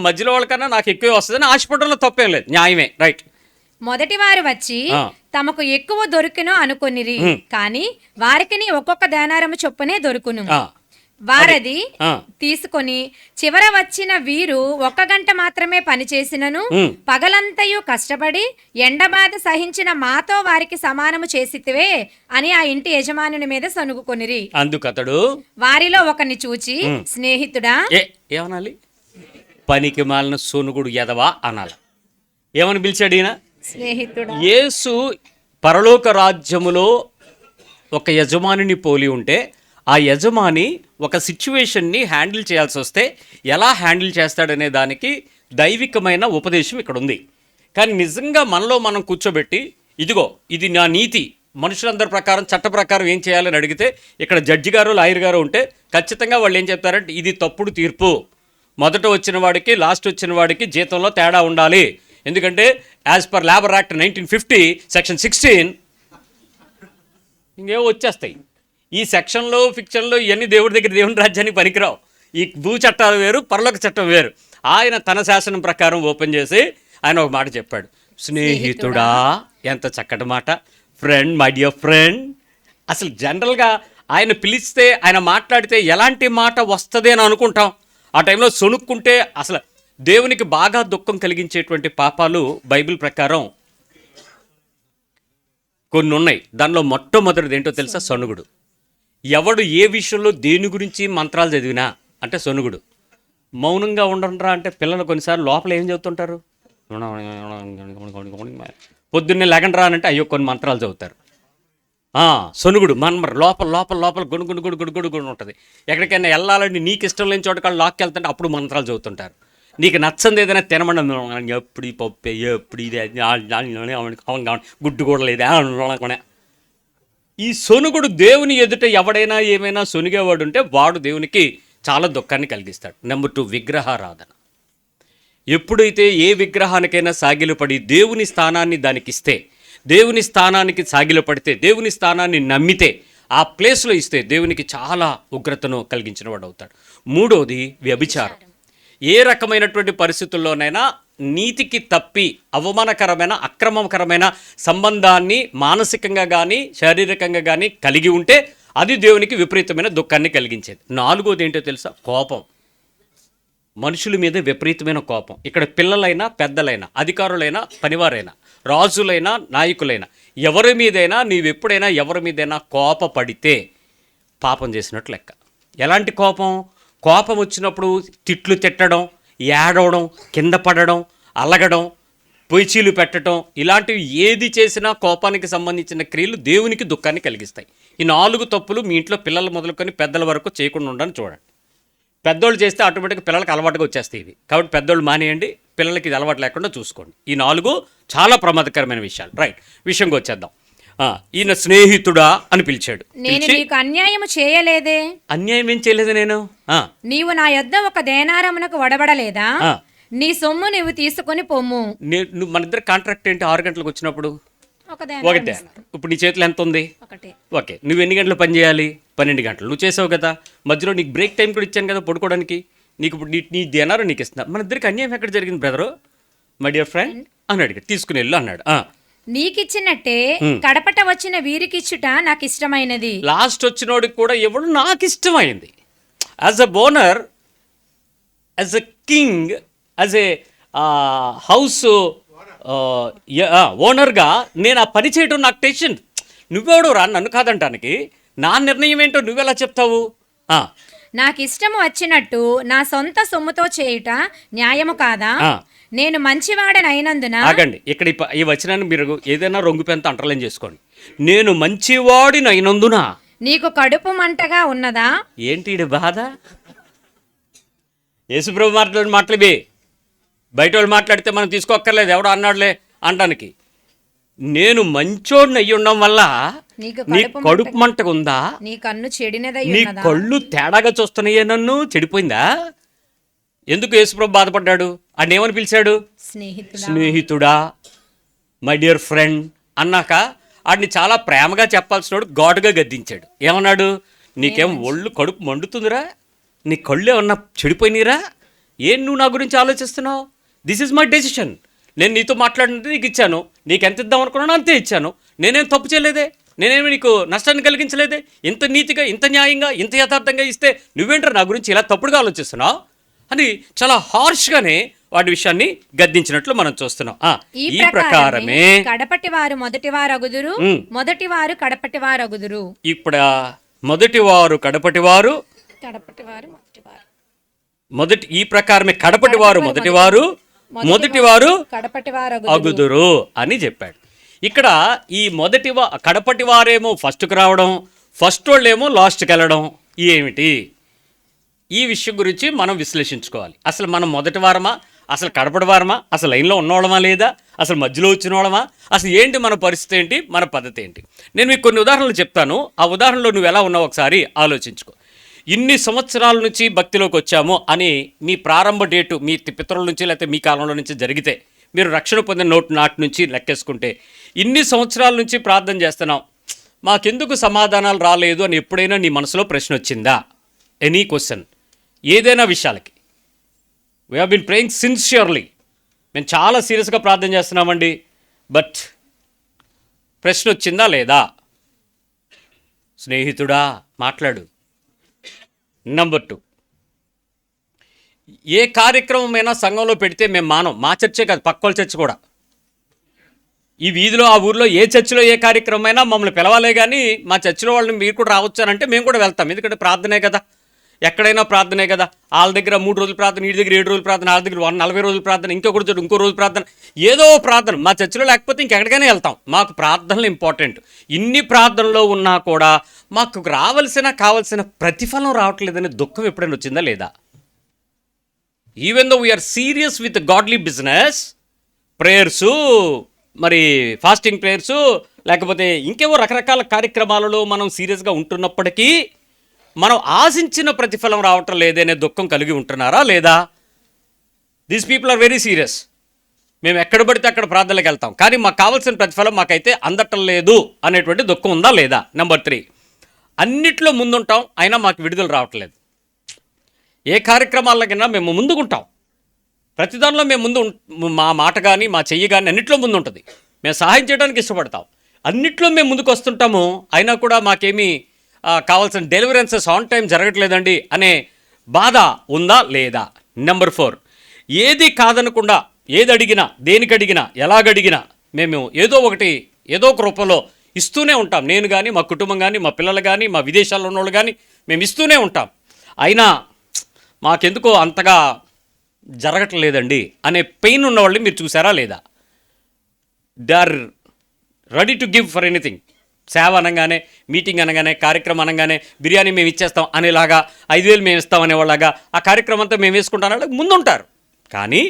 మధ్యలో వాళ్ళకన్నా నాకు ఎక్కువ వస్తుందని ఆశపడంలో తప్పేం లేదు, న్యాయమే. రైట్. మొదటి వారు వచ్చి తమకు ఎక్కువ దొరికినో అనుకొనిరి, కానీ వారికి ఒక్కొక్క దేనారము చొప్పునే దొరుకును. వారది ఆ. తీసుకొని చివర వచ్చిన వీరు 1 గంట మాత్రమే పనిచేసినను పగలంతయు కష్టపడి ఎండబాధ సహించిన మాతో వారికి సమానము చేసితివే అని ఆ ఇంటి యజమానుని మీద సనుగుకొనిరి. అందుకతడు వారిలో ఒకని చూచి, స్నేహితుడా, ఏమనాలి, పనికి మాలిన సోనుగుడు ఎదవా అనాలి. ఏమని పిలిచాడు ఈయన? స్నేహితుడా. యేసు పరలోక రాజ్యములో ఒక యజమానిని పోలి ఉంటే ఆ యజమాని ఒక సిచ్యువేషన్ని హ్యాండిల్ చేయాల్సి వస్తే ఎలా హ్యాండిల్ చేస్తాడనే దానికి దైవికమైన ఉపదేశం ఇక్కడ ఉంది. కానీ నిజంగా మనలో మనం కూర్చోబెట్టి ఇదిగో ఇది నా నీతి, మనుషులందరి ప్రకారం చట్ట ప్రకారం ఏం చేయాలని అడిగితే ఇక్కడ జడ్జి గారు లాయర్ గారు ఉంటే ఖచ్చితంగా వాళ్ళు ఏం చెప్తారంటే ఇది తప్పుడు తీర్పు, మొదట వచ్చిన వాడికి లాస్ట్ వచ్చిన వాడికి జీతంలో తేడా ఉండాలి, ఎందుకంటే as per labour act 1950 section 16 ఇంకేవో వచ్చేస్తాయి. ఈ సెక్షన్లో ఫిక్షన్లో ఇవన్నీ దేవుడి దగ్గర దేవుని రాజ్యానికి పనికిరావు. ఈ భూ చట్టాలు వేరు, పరలోక చట్టం వేరు. ఆయన తన శాసనం ప్రకారం ఓపెన్ చేసి ఆయన ఒక మాట చెప్పాడు, స్నేహితుడా. ఎంత చక్కటి మాట, ఫ్రెండ్, మై డియర్ ఫ్రెండ్. అసలు జనరల్గా ఆయన పిలిస్తే ఆయన మాట్లాడితే ఎలాంటి మాట వస్తుంది అని అనుకుంటాం. ఆ టైంలో సొనుక్కుంటే అసలు దేవునికి బాగా దుఃఖం కలిగించేటువంటి పాపాలు బైబిల్ ప్రకారం కొన్ని ఉన్నాయి. దానిలో మొట్టమొదటిది ఏంటో తెలుసా? సొనుగుడు. ఎవడు ఏ విషయంలో దేని గురించి మంత్రాలు చదివినా అంటే సొనుగుడు. మౌనంగా ఉండరా అంటే పిల్లలు కొన్నిసార్లు లోపల ఏం చదువుతుంటారు, పొద్దున్నే లేకండి రా అంటే అయ్యో కొన్ని మంత్రాలు చదువుతారు. సొనుగుడు మన లోపల లోపల లోపల గుణుగుడు ఉంటుంది. ఎక్కడికైనా వెళ్ళాలని నీకు ఇష్టం లేని చోట కాళ్ళు లాక్కి వెళ్తుంటే అప్పుడు మంత్రాలు చదువుతుంటారు. నీకు నచ్చంది ఏదైనా తినమండి, ఎప్పుడు పప్పు ఎప్పుడు ఇది గుడ్డు కూడా లేదా. ఈ సొనుగుడు దేవుని ఎదుట ఎవడైనా ఏమైనా సొనిగేవాడు ఉంటే వాడు దేవునికి చాలా దుఃఖాన్ని కలిగిస్తాడు. నెంబర్ 2, విగ్రహారాధన. ఎప్పుడైతే ఏ విగ్రహానికైనా సాగిలపడి దేవుని స్థానాన్ని దానికి ఇస్తే, దేవుని స్థానానికి సాగిలపడితే, దేవుని స్థానాన్ని నమ్మితే, ఆ ప్లేస్లో ఇస్తే దేవునికి చాలా ఉగ్రతను కలిగించిన వాడు అవుతాడు. 3వది వ్యభిచారం. ఏ రకమైనటువంటి పరిస్థితుల్లోనైనా నీతికి తప్పి అవమానకరమైన అక్రమకరమైన సంబంధాన్ని మానసికంగా కానీ శారీరకంగా కానీ కలిగి ఉంటే అది దేవునికి విపరీతమైన దుఃఖాన్ని కలిగించేది. 4వది ఏంటో తెలుసా? కోపం. మనుషుల మీద విపరీతమైన కోపం. ఇక్కడ పిల్లలైనా పెద్దలైనా అధికారులైనా పనివారైనా రాజులైనా నాయకులైనా ఎవరి మీదైనా నీవెప్పుడైనా ఎవరి మీదైనా కోపపడితే పాపం చేసినట్లు లెక్క. ఎలాంటి కోపం? కోపం వచ్చినప్పుడు తిట్లు తిట్టడం, ఏడవడం, కింద పడడం, అలగడం, పొయ్యిచీలు పెట్టడం, ఇలాంటివి ఏది చేసినా కోపానికి సంబంధించిన క్రియలు దేవునికి దుఃఖాన్ని కలిగిస్తాయి. ఈ 4 తప్పులు మీ ఇంట్లో పిల్లలు మొదలుకొని పెద్దల వరకు చేయకుండా ఉండని చూడండి. పెద్దోళ్ళు చేస్తే ఆటోమేటిక్గా పిల్లలకి అలవాటుగా వచ్చేస్తాయి ఇవి. కాబట్టి పెద్దోళ్ళు మానేయండి, పిల్లలకి ఇది అలవాటు లేకుండా చూసుకోండి. ఈ 4 చాలా ప్రమాదకరమైన విషయాలు. రైట్, విషయంకి వచ్చేద్దాం. ఈయన స్నేహితుడా అని పిలిచాడు. నేను నీకు అన్యాయము చేయలేదే. అన్యాయం ఏం చేయలేదు నేను. నీవు నా యొద్ద 1 దేనారమునకు వడబడలేదా? నీ సొమ్ము నీవు తీసుకొని పొమ్ము. నువ్వు మన ఇద్దరు కాంట్రాక్ట్ ఏంటి? 6 గంటలకు వచ్చినప్పుడు 1 ఒకటే. ఇప్పుడు నీ చేతిలో ఎంత ఉంది? ఒకటే. ఓకే, నువ్వు ఎన్ని గంటలు పని చేయాలి? 12 గంటలు. నువ్వు చేసావు కదా, మధ్యలో నీకు బ్రేక్ టైం కూడా ఇచ్చాను కదా పడుకోవడానికి. నీకు ఇప్పుడు నీ దేనారో నీకు ఇస్తున్నా. మన ఇద్దరికి అన్యాయం ఎక్కడ జరిగింది బ్రదరు, మై డియర్ ఫ్రెండ్ అని అడిగాడు. తీసుకుని వెళ్ళు అన్నాడు. నీకిచ్చినట్టే కడపట వచ్చిన వీరికిచ్చుట నాకు ఇష్టమైనది. లాస్ట్ వచ్చినోడికి కూడా ఇవ్వడం నాకు ఇష్టమైంది. As a donor, as a king, as a house ఓనర్గా నేను ఆ పని చేయడం నాకు టెన్షన్. నువ్వెవడు రా నన్ను కాదంటానికి? నా నిర్ణయం ఏంటో నువ్వెలా చెప్తావు? నాకు ఇష్టము వచ్చినట్టు నా సొంత సొమ్ముతో చేయుట న్యాయము కాదా? నేను మంచివాడనైనందున. ఆగండి, ఇక్కడ ఈ వచనాన్ని మీరు ఏదైనా రొంగు పెంత అంటర్లైన్ చేసుకోండి. నేను మంచివాడినైనందున నీకు కడుపు మంటగా ఉన్నదా? ఏంటి బాధ? యేసుప్రభు మాట్లాడిన మాటలు బయట వాళ్ళు మాట్లాడితే మనం తీసుకోక్కర్లేదు, ఎవడో అన్నాడులే అనడానికి. నేను మంచోడిని అయ్యి ఉండడం వల్ల నీ కడుపు మంటగా ఉందా? నీ కన్ను చెడినదై నీ కళ్ళు తేడాగా చూస్తున్నాయే, నన్ను చెడిపోయిందా? ఎందుకు యేసుప్రభు బాధపడ్డాడు? ఆయన ఏమని పిలిచాడు? స్నేహితుడా, మై డియర్ ఫ్రెండ్ అన్నాక ఆడిని చాలా ప్రేమగా చెప్పాల్సినోడు ఘాటుగా గద్దించాడు. ఏమన్నాడు? నీకేం ఒళ్ళు కడుపు మండుతుందిరా? నీ కళ్ళు ఏమన్నా చెడిపోయినీరా? ఏం నువ్వు నా గురించి ఆలోచిస్తున్నావు? This is my decision. నేను నీతో మాట్లాడినట్టు నీకు ఇచ్చాను, నీకు ఎంత ఇద్దాం అనుకున్నాను అంతే ఇచ్చాను, నేనేం తప్పు చేయలేదే. నేనేమి నీకు నష్టాన్ని కలిగించలేదే, ఇంత నీతిగా, ఇంత న్యాయంగా, ఇంత యథార్థంగా ఇస్తే నువ్వేంటారు నా గురించి ఇలా తప్పుడుగా ఆలోచిస్తున్నావు అని చాలా హార్ష్గానే వాటి విషయాన్ని గద్దించినట్లు మనం చూస్తున్నాం. ఈ ప్రకారమే కడపటి వారు మొదటి వారు అగుదురు, మొదటి వారు కడపటి వారు అగుదురు. ఇప్పుడు మొదటి వారు కడపటి వారు, కడపటి వారు మొదటి వారు, ఈ ప్రకారమే కడపటి వారు మొదటి వారు, మొదటి వారు కడపటి వారు అగుదురు అని చెప్పాడు. ఇక్కడ ఈ కడపటి వారేమో ఫస్ట్కి రావడం, ఫస్ట్ వాళ్ళేమో లాస్ట్కి వెళ్ళడం ఏమిటి? ఈ విషయం గురించి మనం విశ్లేషించుకోవాలి. అసలు మనం మొదటి వారమా, అసలు కడపటి వారమా, అసలు లైన్లో ఉన్నవాళ్ళమా లేదా, అసలు మధ్యలో వచ్చిన వాళ్ళమా, అసలు ఏంటి మన పరిస్థితి ఏంటి, మన పద్ధతి ఏంటి? నేను మీకు కొన్ని ఉదాహరణలు చెప్తాను. ఆ ఉదాహరణలో నువ్వు ఎలా ఉన్నావు ఒకసారి ఆలోచించుకో. ఇన్ని సంవత్సరాల నుంచి భక్తిలోకి వచ్చాము అని మీ ప్రారంభ డేటు మీ పితరుల నుంచి లేకపోతే మీ కాలంలో నుంచి జరిగితే, మీరు రక్షణ పొందిన నాటి నుంచి లెక్కేసుకుంటే, ఇన్ని సంవత్సరాల నుంచి ప్రార్థన చేస్తున్నాం, మాకెందుకు సమాధానాలు రాలేదు అని ఎప్పుడైనా నీ మనసులో ప్రశ్న వచ్చిందా? ఎనీ క్వశ్చన్, ఏదైనా విషయాలకి. We have been praying sincerely, మేము చాలా సీరియస్గా ప్రార్థన చేస్తున్నామండి, బట్ ప్రశ్న వచ్చిందా లేదా? స్నేహితుడా మాట్లాడు. నెంబర్ 2, ఏ కార్యక్రమమైనా సంఘంలో పెడితే మేము మా చర్చే కాదు, పక్క వాళ్ళ చర్చ కూడా. ఈ వీధిలో ఆ ఊర్లో ఏ చర్చిలో ఏ కార్యక్రమం అయినా మమ్మల్ని పిలవాలే కానీ మా చర్చిలో వాళ్ళని మీరు కూడా రావచ్చానంటే మేము కూడా వెళ్తాం. ఎందుకంటే ప్రార్థనే కదా, ఎక్కడైనా ప్రార్థనే కదా. వాళ్ళ దగ్గర 3 రోజులు ప్రార్థన, వీడి దగ్గర 7 రోజులు ప్రార్థన, వాళ్ళ దగ్గర 40 రోజులు ప్రార్థన, ఇంకో రోజు ప్రార్థన, ఏదో ప్రార్థన. మా చర్చిలో లేకపోతే ఇంకెక్కడికైనా వెళ్తాం. మాకు ప్రార్థనలు ఇంపార్టెంట్. ఇన్ని ప్రార్థనలో ఉన్నా కూడా మాకు కావలసిన ప్రతిఫలం రావట్లేదని దుఃఖం ఎప్పుడైనా వచ్చిందా లేదా? Even though we are serious with godly business, prayers, మరి ఫాస్టింగ్ ప్రేయర్సు, లేకపోతే ఇంకేవో రకరకాల కార్యక్రమాలలో మనం సీరియస్గా ఉంటున్నప్పటికీ మనం ఆశించిన ప్రతిఫలం రావటం లేదనే దుఃఖం కలిగి ఉంటున్నారా లేదా? These people are very serious. మేము ఎక్కడ పడితే అక్కడ ప్రార్థనలకు వెళ్తాం, కానీ మాకు కావాల్సిన ప్రతిఫలం మాకైతే అందటం లేదు అనేటువంటి దుఃఖం ఉందా లేదా? నెంబర్ 3, అన్నిట్లో ముందుంటాం, అయినా మాకు విడుదల రావట్లేదు. ఏ కార్యక్రమాలకైనా మేము ముందుకుంటాం, ప్రతిదానిలో మేము మా మాట కానీ మా చెయ్యి కానీ అన్నిట్లో ముందు ఉంటుంది. మేము సహాయం చేయడానికి ఇష్టపడతాం, అన్నిట్లో మేము ముందుకు వస్తుంటాము, అయినా కూడా మాకేమీ కావాల్సిన డెలివరెన్సెస్ ఆన్ టైం జరగట్లేదండి అనే బాధ ఉందా లేదా? నెంబర్ 4, ఏది కాదనకుండా ఏది అడిగినా, దేనికి అడిగినా, ఎలాగడిగినా మేము ఏదో ఒక రూపంలో ఇస్తూనే ఉంటాం. నేను కానీ, మా కుటుంబం కానీ, మా పిల్లలు కానీ, మా విదేశాల్లో ఉన్నవాళ్ళు కానీ మేము ఇస్తూనే ఉంటాం. అయినా మాకెందుకో అంతగా జరగట్లేదండి అనే పెయిన్ ఉన్న వాళ్ళని మీరు చూసారా లేదా? They are ready to give for anything. సేవ అనగానే, మీటింగ్ అనగానే, కార్యక్రమం అనగానే బిర్యానీ మేము ఇచ్చేస్తాం అనేలాగా, 5,000 మేము ఇస్తాం అనేవాళ్ళగా ఆ కార్యక్రమం అంతా మేము వేసుకుంటాం ముందుంటారు. కానీ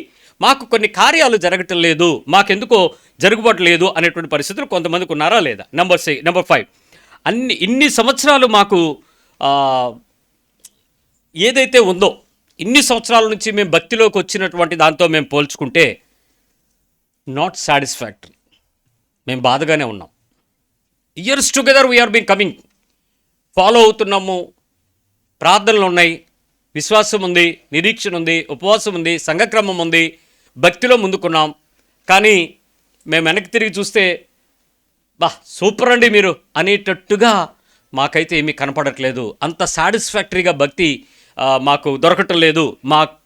మాకు కొన్ని కార్యాలు జరగటం లేదు, మాకెందుకో జరుగుబట్లేదు అనేటువంటి పరిస్థితులు కొంతమందికి ఉన్నారా లేదా? నెంబర్ 5, ఇన్ని సంవత్సరాలు మాకు ఏదైతే ఉందో, ఇన్ని సంవత్సరాల నుంచి మేము భక్తిలోకి వచ్చినటువంటి దాంతో మేము పోల్చుకుంటే నాట్ సాటిస్ఫాక్టరీ. మేము బాధగానే ఉన్నాం. Years together we are been coming, follow అవుతున్నాము, ప్రార్థనలు ఉన్నాయి, విశ్వాసం ఉంది, నిరీక్షణ ఉంది, ఉపవాసం ఉంది, సంఘక్రమం ఉంది, భక్తిలో ముందుకున్నాం. కానీ మేము వెనక్కి తిరిగి చూస్తే సూపర్ అండి మీరు అనేటట్టుగా మాకైతే ఏమీ కనపడట్లేదు. అంత సాటిస్ఫాక్టరీగా భక్తి మాకు దొరకటం లేదు,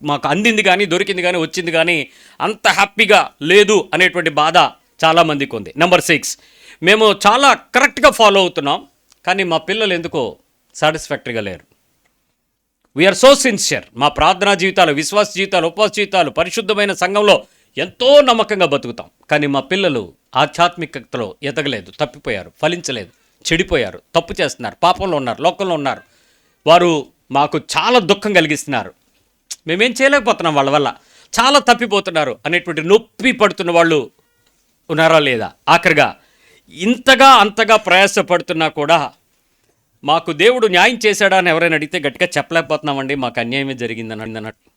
మాకు అందింది కానీ, దొరికింది కానీ, వచ్చింది కానీ అంత హ్యాపీగా లేదు అనేటువంటి బాధ చాలామందికి ఉంది. నెంబర్ 6, మేము చాలా కరెక్ట్గా ఫాలో అవుతున్నాం, కానీ మా పిల్లలు ఎందుకో సాటిస్ఫాక్టరీగా లేరు. We are so sincere. మా ప్రార్థనా జీవితాలు, విశ్వాస జీవితాలు, ఉపవాస జీవితాలు, పరిశుద్ధమైన సంఘంలో ఎంతో నమ్మకంగా బతుకుతాం, కానీ మా పిల్లలు ఆధ్యాత్మికతలో ఎదగలేదు, తప్పిపోయారు, ఫలించలేదు, చెడిపోయారు, తప్పు చేస్తున్నారు, పాపంలో ఉన్నారు, లోకంలో ఉన్నారు. వారు మాకు చాలా దుఃఖం కలిగిస్తున్నారు. మేమేం చేయలేకపోతున్నాం, వాళ్ళ వల్ల చాలా తప్పిపోతున్నారు అనేటువంటి నొప్పి పడుతున్న వాళ్ళు ఉన్నారా లేదా? ఆఖరిగా అంతగా ప్రయాసపడుతున్నా కూడా మాకు దేవుడు న్యాయం చేశాడా అని ఎవరైనా అడిగితే గట్టిగా చెప్పలేకపోతున్నామండి, మాకు అన్యాయమే జరిగిందని అన్నట్టు.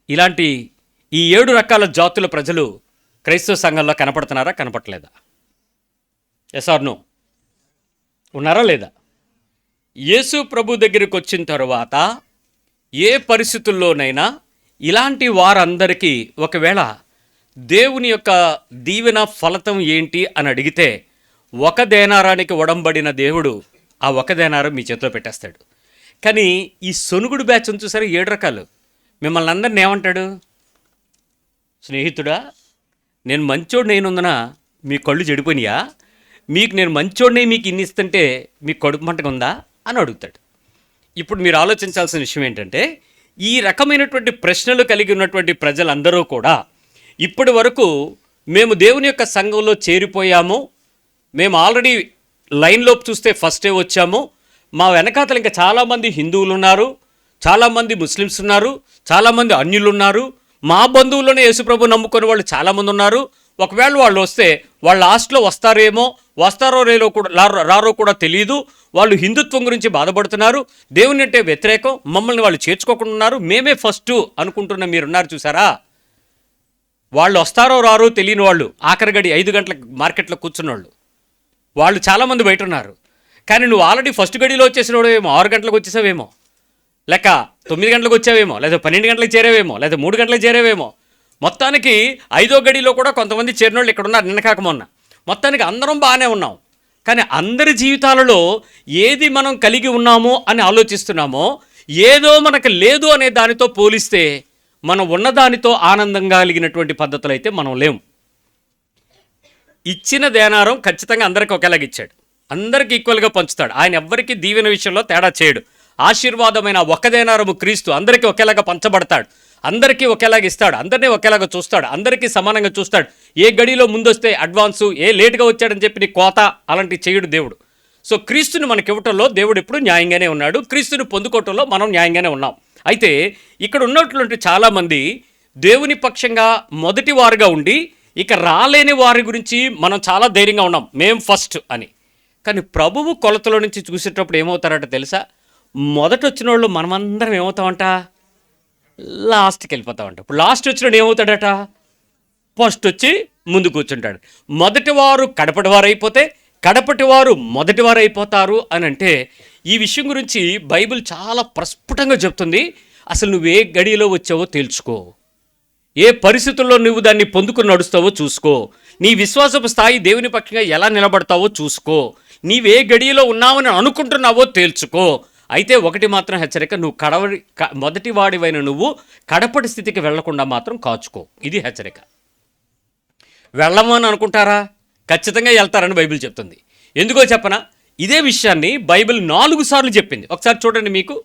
ఇలాంటి ఈ 7 రకాల జాతుల ప్రజలు క్రైస్తవ సంఘంలో కనపడుతున్నారా, కనపడలేదా? Yes or no? ఉన్నారా లేదా? యేసు ప్రభు దగ్గరికి వచ్చిన తరువాత ఏ పరిస్థితుల్లోనైనా ఇలాంటి వారందరికీ ఒకవేళ దేవుని యొక్క దీవెన ఫలితం ఏంటి అని అడిగితే ఒక దేనారానికి ఒడంబడిన దేవుడు ఆ ఒక దేనారం మీ చేతిలో పెట్టేస్తాడు. కానీ ఈ సొనుగుడు బ్యాచ్ చూసారు 7 రకాలు. మిమ్మల్ని అందరిని ఏమంటాడు? స్నేహితుడా, నేను మంచోడు నేనుందనా మీ కళ్ళు చెడిపోయినాయా? మీకు నేను మంచోడిని మీకు ఇన్ని ఇస్తుంటే మీకు కడుపు మంటగా ఉందా అని అడుగుతాడు. ఇప్పుడు మీరు ఆలోచించాల్సిన విషయం ఏంటంటే, ఈ రకమైనటువంటి ప్రశ్నలు కలిగి ఉన్నటువంటి ప్రజలందరూ కూడా ఇప్పటి వరకు మేము దేవుని యొక్క సంఘంలో చేరిపోయాము, మేము ఆల్రెడీ లైన్లోకి చూస్తే ఫస్టే వచ్చాము, మా వెనకాతలు ఇంకా చాలామంది హిందువులు ఉన్నారు, చాలామంది ముస్లిమ్స్ ఉన్నారు, చాలామంది అన్యులు ఉన్నారు, మా బంధువుల్లోనే యేసుప్రభు నమ్ముకునే వాళ్ళు చాలామంది ఉన్నారు. ఒకవేళ వాళ్ళు వస్తే వాళ్ళు లాస్ట్లో వస్తారో రారో కూడా తెలియదు. వాళ్ళు హిందుత్వం గురించి బాధపడుతున్నారు, దేవుని అంటే వ్యతిరేకం, మమ్మల్ని వాళ్ళు చేర్చుకోకుండా ఉన్నారు, మేమే ఫస్ట్ అనుకుంటున్న మీరున్నారు చూసారా? వాళ్ళు వస్తారో రారో తెలియని వాళ్ళు, ఆఖరి గడి 5 గంటలకు మార్కెట్లో కూర్చున్న వాళ్ళు చాలామంది బయట ఉన్నారు. కానీ నువ్వు ఆల్రెడీ ఫస్ట్ గడిలో వచ్చేసినవాడేమో, 6 గంటలకు వచ్చేసావేమో, లేక 9 గంటలకు వచ్చావేమో, లేదా 12 గంటలకు చేరేవేమో, లేదా 3 గంటలకు చేరేవేమో. మొత్తానికి 5వ గడిలో కూడా కొంతమంది చేరిన వాళ్ళు ఇక్కడ ఉన్నారు నిన్న కాక మొన్న. మొత్తానికి అందరం బాగానే ఉన్నాం. కానీ అందరి జీవితాలలో ఏది మనం కలిగి ఉన్నామో అని ఆలోచిస్తున్నామో, ఏదో మనకు లేదు అనే దానితో పోలిస్తే మనం ఉన్నదానితో ఆనందంగా కలిగినటువంటి పద్ధతులు అయితే మనం లేము. ఇచ్చిన దేనారం ఖచ్చితంగా అందరికీ ఒకేలాగా ఇచ్చాడు, అందరికీ ఈక్వల్గా పంచుతాడు. ఆయన ఎవ్వరికీ దీవెన విషయంలో తేడా చేయడు. ఆశీర్వాదమైన ఒక దేనారము క్రీస్తు అందరికీ ఒకేలాగా పంచబడతాడు, అందరికీ ఒకేలాగా ఇస్తాడు, అందరినీ ఒకేలాగా చూస్తాడు, అందరికీ సమానంగా చూస్తాడు. ఏ గడిలో ముందొస్తే అడ్వాన్సు, ఏ లేటుగా వచ్చాడని చెప్పి నీ కోత అలాంటివి చేయడు దేవుడు. సో క్రీస్తుని మనకి ఇవ్వటంలో దేవుడు ఎప్పుడు న్యాయంగానే ఉన్నాడు, క్రీస్తుని పొందుకోవటంలో మనం న్యాయంగానే ఉన్నాం. అయితే ఇక్కడ ఉన్నటువంటి చాలామంది దేవుని పక్షంగా మొదటి వారుగా ఉండి ఇక రాలేని వారి గురించి మనం చాలా ధైర్యంగా ఉన్నాం, మేం ఫస్ట్ అని. కానీ ప్రభువు కొలతలో నుంచి చూసేటప్పుడు ఏమవుతారట తెలుసా? మొదట వచ్చిన వాళ్ళు మనమందరం ఏమవుతామంట? లాస్ట్కి వెళ్ళిపోతామంట. ఇప్పుడు లాస్ట్ వచ్చినోడు ఏమవుతాడట? ఫస్ట్ వచ్చి ముందు కూర్చుంటాడు. మొదటివారు కడపటివారు అయిపోతే కడపటివారు మొదటివారు అయిపోతారు అని అంటే, ఈ విషయం గురించి బైబిల్ చాలా ప్రస్ఫుటంగా చెప్తుంది. అసలు నువ్వు ఏ గడిలో వచ్చావో తేల్చుకో, ఏ పరిస్థితుల్లో నువ్వు దాన్ని పొందుకుని నడుస్తావో చూసుకో, నీ విశ్వాసపు స్థాయి దేవుని పక్షంగా ఎలా నిలబడతావో చూసుకో, నీవే గడిలో ఉన్నావని అనుకుంటున్నావో తేల్చుకో. అయితే ఒకటి మాత్రం హెచ్చరిక, నువ్వు మొదటి వాడివైన నువ్వు కడపటి స్థితికి వెళ్లకుండా మాత్రం కాచుకో. ఇది హెచ్చరిక. వెళ్ళమని అనుకుంటారా? ఖచ్చితంగా వెళ్తారని బైబిల్ చెప్తుంది. ఎందుకో చెప్పనా? ఇదే విషయాన్ని బైబిల్ 4 సార్లు చెప్పింది. ఒకసారి చూడండి, మీకు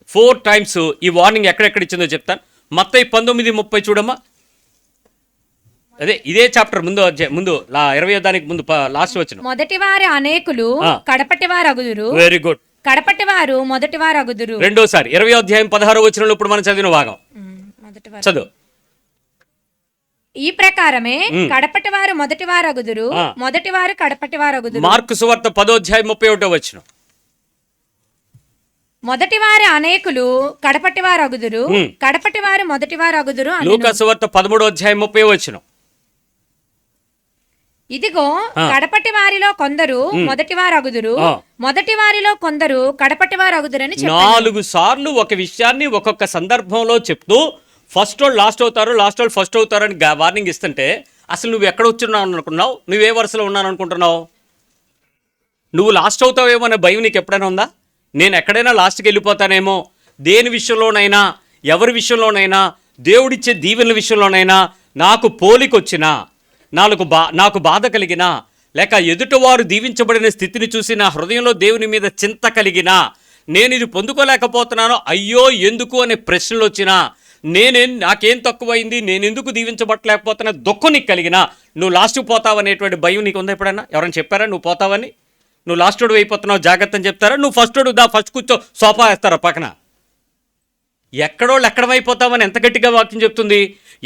4 times ఈ వార్నింగ్ ఎక్కడెక్కడ ఇచ్చిందో చెప్తాను. మత్తయి 19:30 చూడమ్మా. అదే ఇదే చాప్టర్ ముందు 20వ దానికి ముందు లాస్ట్ వచ్చిన మొదటివారు అనేకులు కడపటివారు అగుదురు. Very good. కడపటివారు మొదటివారు అగుదురు. రెండోసారి 20వ అధ్యాయం 16వ వచనంలో ఇప్పుడు మనం చదివిన భాగం చదువు. ఈ ప్రకారమే కడపటివారు మొదటివారు అగుదురు, మొదటివారు కడపటివారు అగుదురు. మార్కు సువార్త 10వ అధ్యాయం 31వ వచనం. మొదటివారు అనేకులు కడపటివారు అగుదురు, కడపటివారు మొదటివారు అగుదురు. లూకా సువార్త 13వ అధ్యాయం 30వ వచనం. ఇదిగో కడపటి వారిలో కొందరు మొదటివారు అగుదురు, మొదటి వారిలో కొందరు కడపటివారు అగుదురని 4 సార్లు ఒక విషయాన్ని ఒక్కొక్క సందర్భంలో చెప్తూ ఫస్ట్ వాళ్ళు లాస్ట్ అవుతారు, లాస్ట్ వాళ్ళు ఫస్ట్ అవుతారని వార్నింగ్ ఇస్తుంటే, అసలు నువ్వు ఎక్కడ వచ్చున్నావు అనుకున్నావు? నువ్వే వరుసలో ఉన్నాను అనుకుంటున్నావు? నువ్వు లాస్ట్ అవుతావేమో అనే భయం నీకు ఎప్పుడైనా ఉందా? నేను ఎక్కడైనా లాస్ట్కి వెళ్ళిపోతానేమో, దేని విషయంలోనైనా, ఎవరి విషయంలోనైనా, దేవుడిచ్చే దీవెనల విషయంలోనైనా నాకు పోలికొచ్చినా, నాకు బాధ కలిగినా, లేక ఎదుటివారు దీవించబడిన స్థితిని చూసి నా హృదయంలో దేవుని మీద చింత కలిగినా, నేను ఇది పొందుకోలేకపోతున్నానో, అయ్యో ఎందుకు అనే ప్రశ్నలు వచ్చినా, నాకేం తక్కువైంది, నేను ఎందుకు దీవించబట్టలేకపోతున్నా దుఃఖం నీకు కలిగినా, నువ్వు లాస్ట్కి పోతావనేటువంటి భయం నీకు ఉందా? ఎప్పుడైనా ఎవరైనా చెప్పారా నువ్వు పోతావని? నువ్వు లాస్ట్ వాడు అయిపోతున్నావు జాగ్రత్త అని చెప్తారా? నువ్వు ఫస్ట్ వాడు ఫస్ట్ కూర్చో సోఫా వేస్తారా పక్కన? ఎక్కడమైపోతామని ఎంత గట్టిగా వాక్యం చెప్తుంది.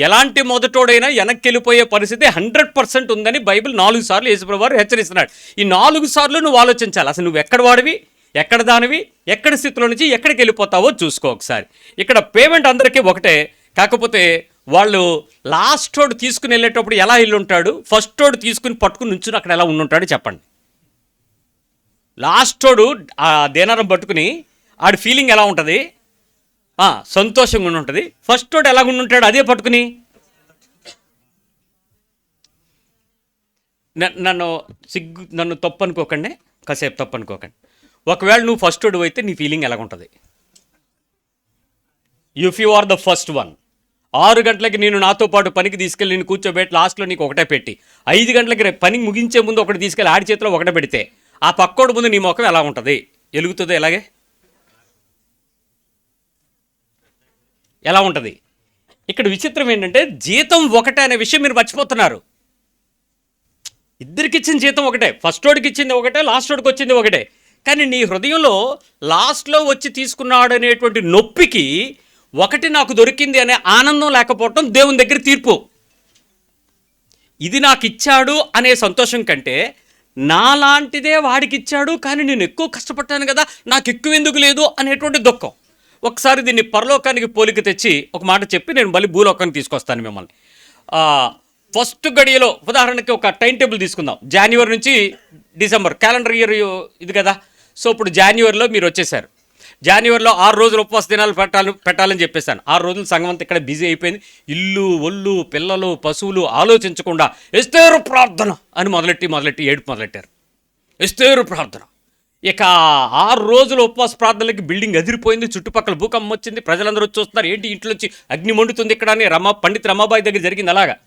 ఎలాంటి మొదటోడైనా వెనక్కి వెళ్ళిపోయే పరిస్థితి 100% ఉందని బైబిల్ 4 సార్లు యేసుప్రభువు వారు హెచ్చరిస్తున్నాడు. ఈ 4 సార్లు నువ్వు ఆలోచించాలి, అసలు నువ్వు ఎక్కడ వాడివి, ఎక్కడ దానివి, ఎక్కడ స్థితిలో నుంచి ఎక్కడికి వెళ్ళిపోతావో చూసుకో ఒకసారి. ఇక్కడ పేమెంట్ అందరికీ ఒకటే, కాకపోతే వాళ్ళు లాస్ట్ వాడు తీసుకుని వెళ్ళేటప్పుడు ఎలా ఇల్లు ఉంటాడు, ఫస్ట్ వాడు తీసుకుని పట్టుకుని నుంచుని అక్కడ ఎలా ఉండుంటాడు చెప్పండి. లాస్ట్ వాడు ఆ దేనారం పట్టుకుని ఆడి ఫీలింగ్ ఎలా ఉంటుంది? సంతోషంగా ఉంటుంది. ఫస్ట్ వాడు ఎలా ఉండుంటాడు అదే పట్టుకుని? నన్ను తప్పు అనుకోకండి, కాసేపు తప్పు అనుకోకండి. ఒకవేళ నువ్వు ఫస్ట్ వాడు అయితే నీ ఫీలింగ్ ఎలాగుంటుంది? If you are the first one, 6 గంటలకి నేను నాతో పాటు పనికి తీసుకెళ్ళి నేను కూర్చోబెట్టి లాస్ట్లో నీకు ఒకటే పెట్టి 5 గంటలకి రేపు పని ముగించే ముందు ఒకటి తీసుకెళ్ళి ఆడి చేతిలో ఒకటే పెడితే ఆ పక్కోడు ముందు నీ ముఖం ఎలా ఉంటుంది? ఎలుగుతుందో ఎలాగే? ఎలా ఉంటుంది? ఇక్కడ విచిత్రం ఏంటంటే జీతం ఒకటే అనే విషయం మీరు మర్చిపోతున్నారు. ఇద్దరికి ఇచ్చిన జీతం ఒకటే, ఫస్ట్ వాడికి ఇచ్చింది ఒకటే, లాస్ట్ వాడికి వచ్చింది ఒకటే. కానీ నీ హృదయంలో లాస్ట్లో వచ్చి తీసుకున్నాడు అనేటువంటి నొప్పికి ఒకటి నాకు దొరికింది అనే ఆనందం లేకపోవటం దేవుని దగ్గర తీర్పు. ఇది నాకు ఇచ్చాడు అనే సంతోషం కంటే నాలాంటిదే వాడికి ఇచ్చాడు కానీ నేను ఎక్కువ కష్టపడ్డాను కదా, నాకు ఎక్కువ ఎందుకు లేదు అనేటువంటి దుఃఖం. ఒకసారి దీన్ని పరలోకానికి పోలిక తెచ్చి ఒక మాట చెప్పి నేను మళ్ళీ భూలోకానికి తీసుకొస్తాను మిమ్మల్ని. ఫస్ట్ గడియలో ఉదాహరణకి ఒక టైం టేబుల్ తీసుకుందాం. జనవరి నుంచి డిసెంబర్ క్యాలెండర్ ఇయర్ ఇది కదా. సో ఇప్పుడు జనవరిలో మీరు వచ్చేసారు. జనవరిలో 6 రోజులు ఉపవాస దినాలు పెట్టాలని చెప్పేశాను. 6 రోజులు సంఘం అంతా ఇక్కడ బిజీ అయిపోయింది. ఇల్లు ఒళ్ళు పిల్లలు పశువులు ఆలోచించకుండా ఎస్తేరు ప్రార్థన అని మొదలెట్టి ఏడుపు మొదలెట్టారు. ఎస్తేరు ప్రార్థన. ఇక 6 రోజుల ఉపవాస ప్రార్థనలకి బిల్డింగ్ అదిరిపోయింది. చుట్టుపక్కల భూకంపం వచ్చింది. ప్రజలందరూ వచ్చి చూస్తున్నారు. ఏంటి ఇంట్లోంచి అగ్ని మండుతుంది ఇక్కడ అని పండిత్ రమాబాయి దగ్గర జరిగింది. అలాగా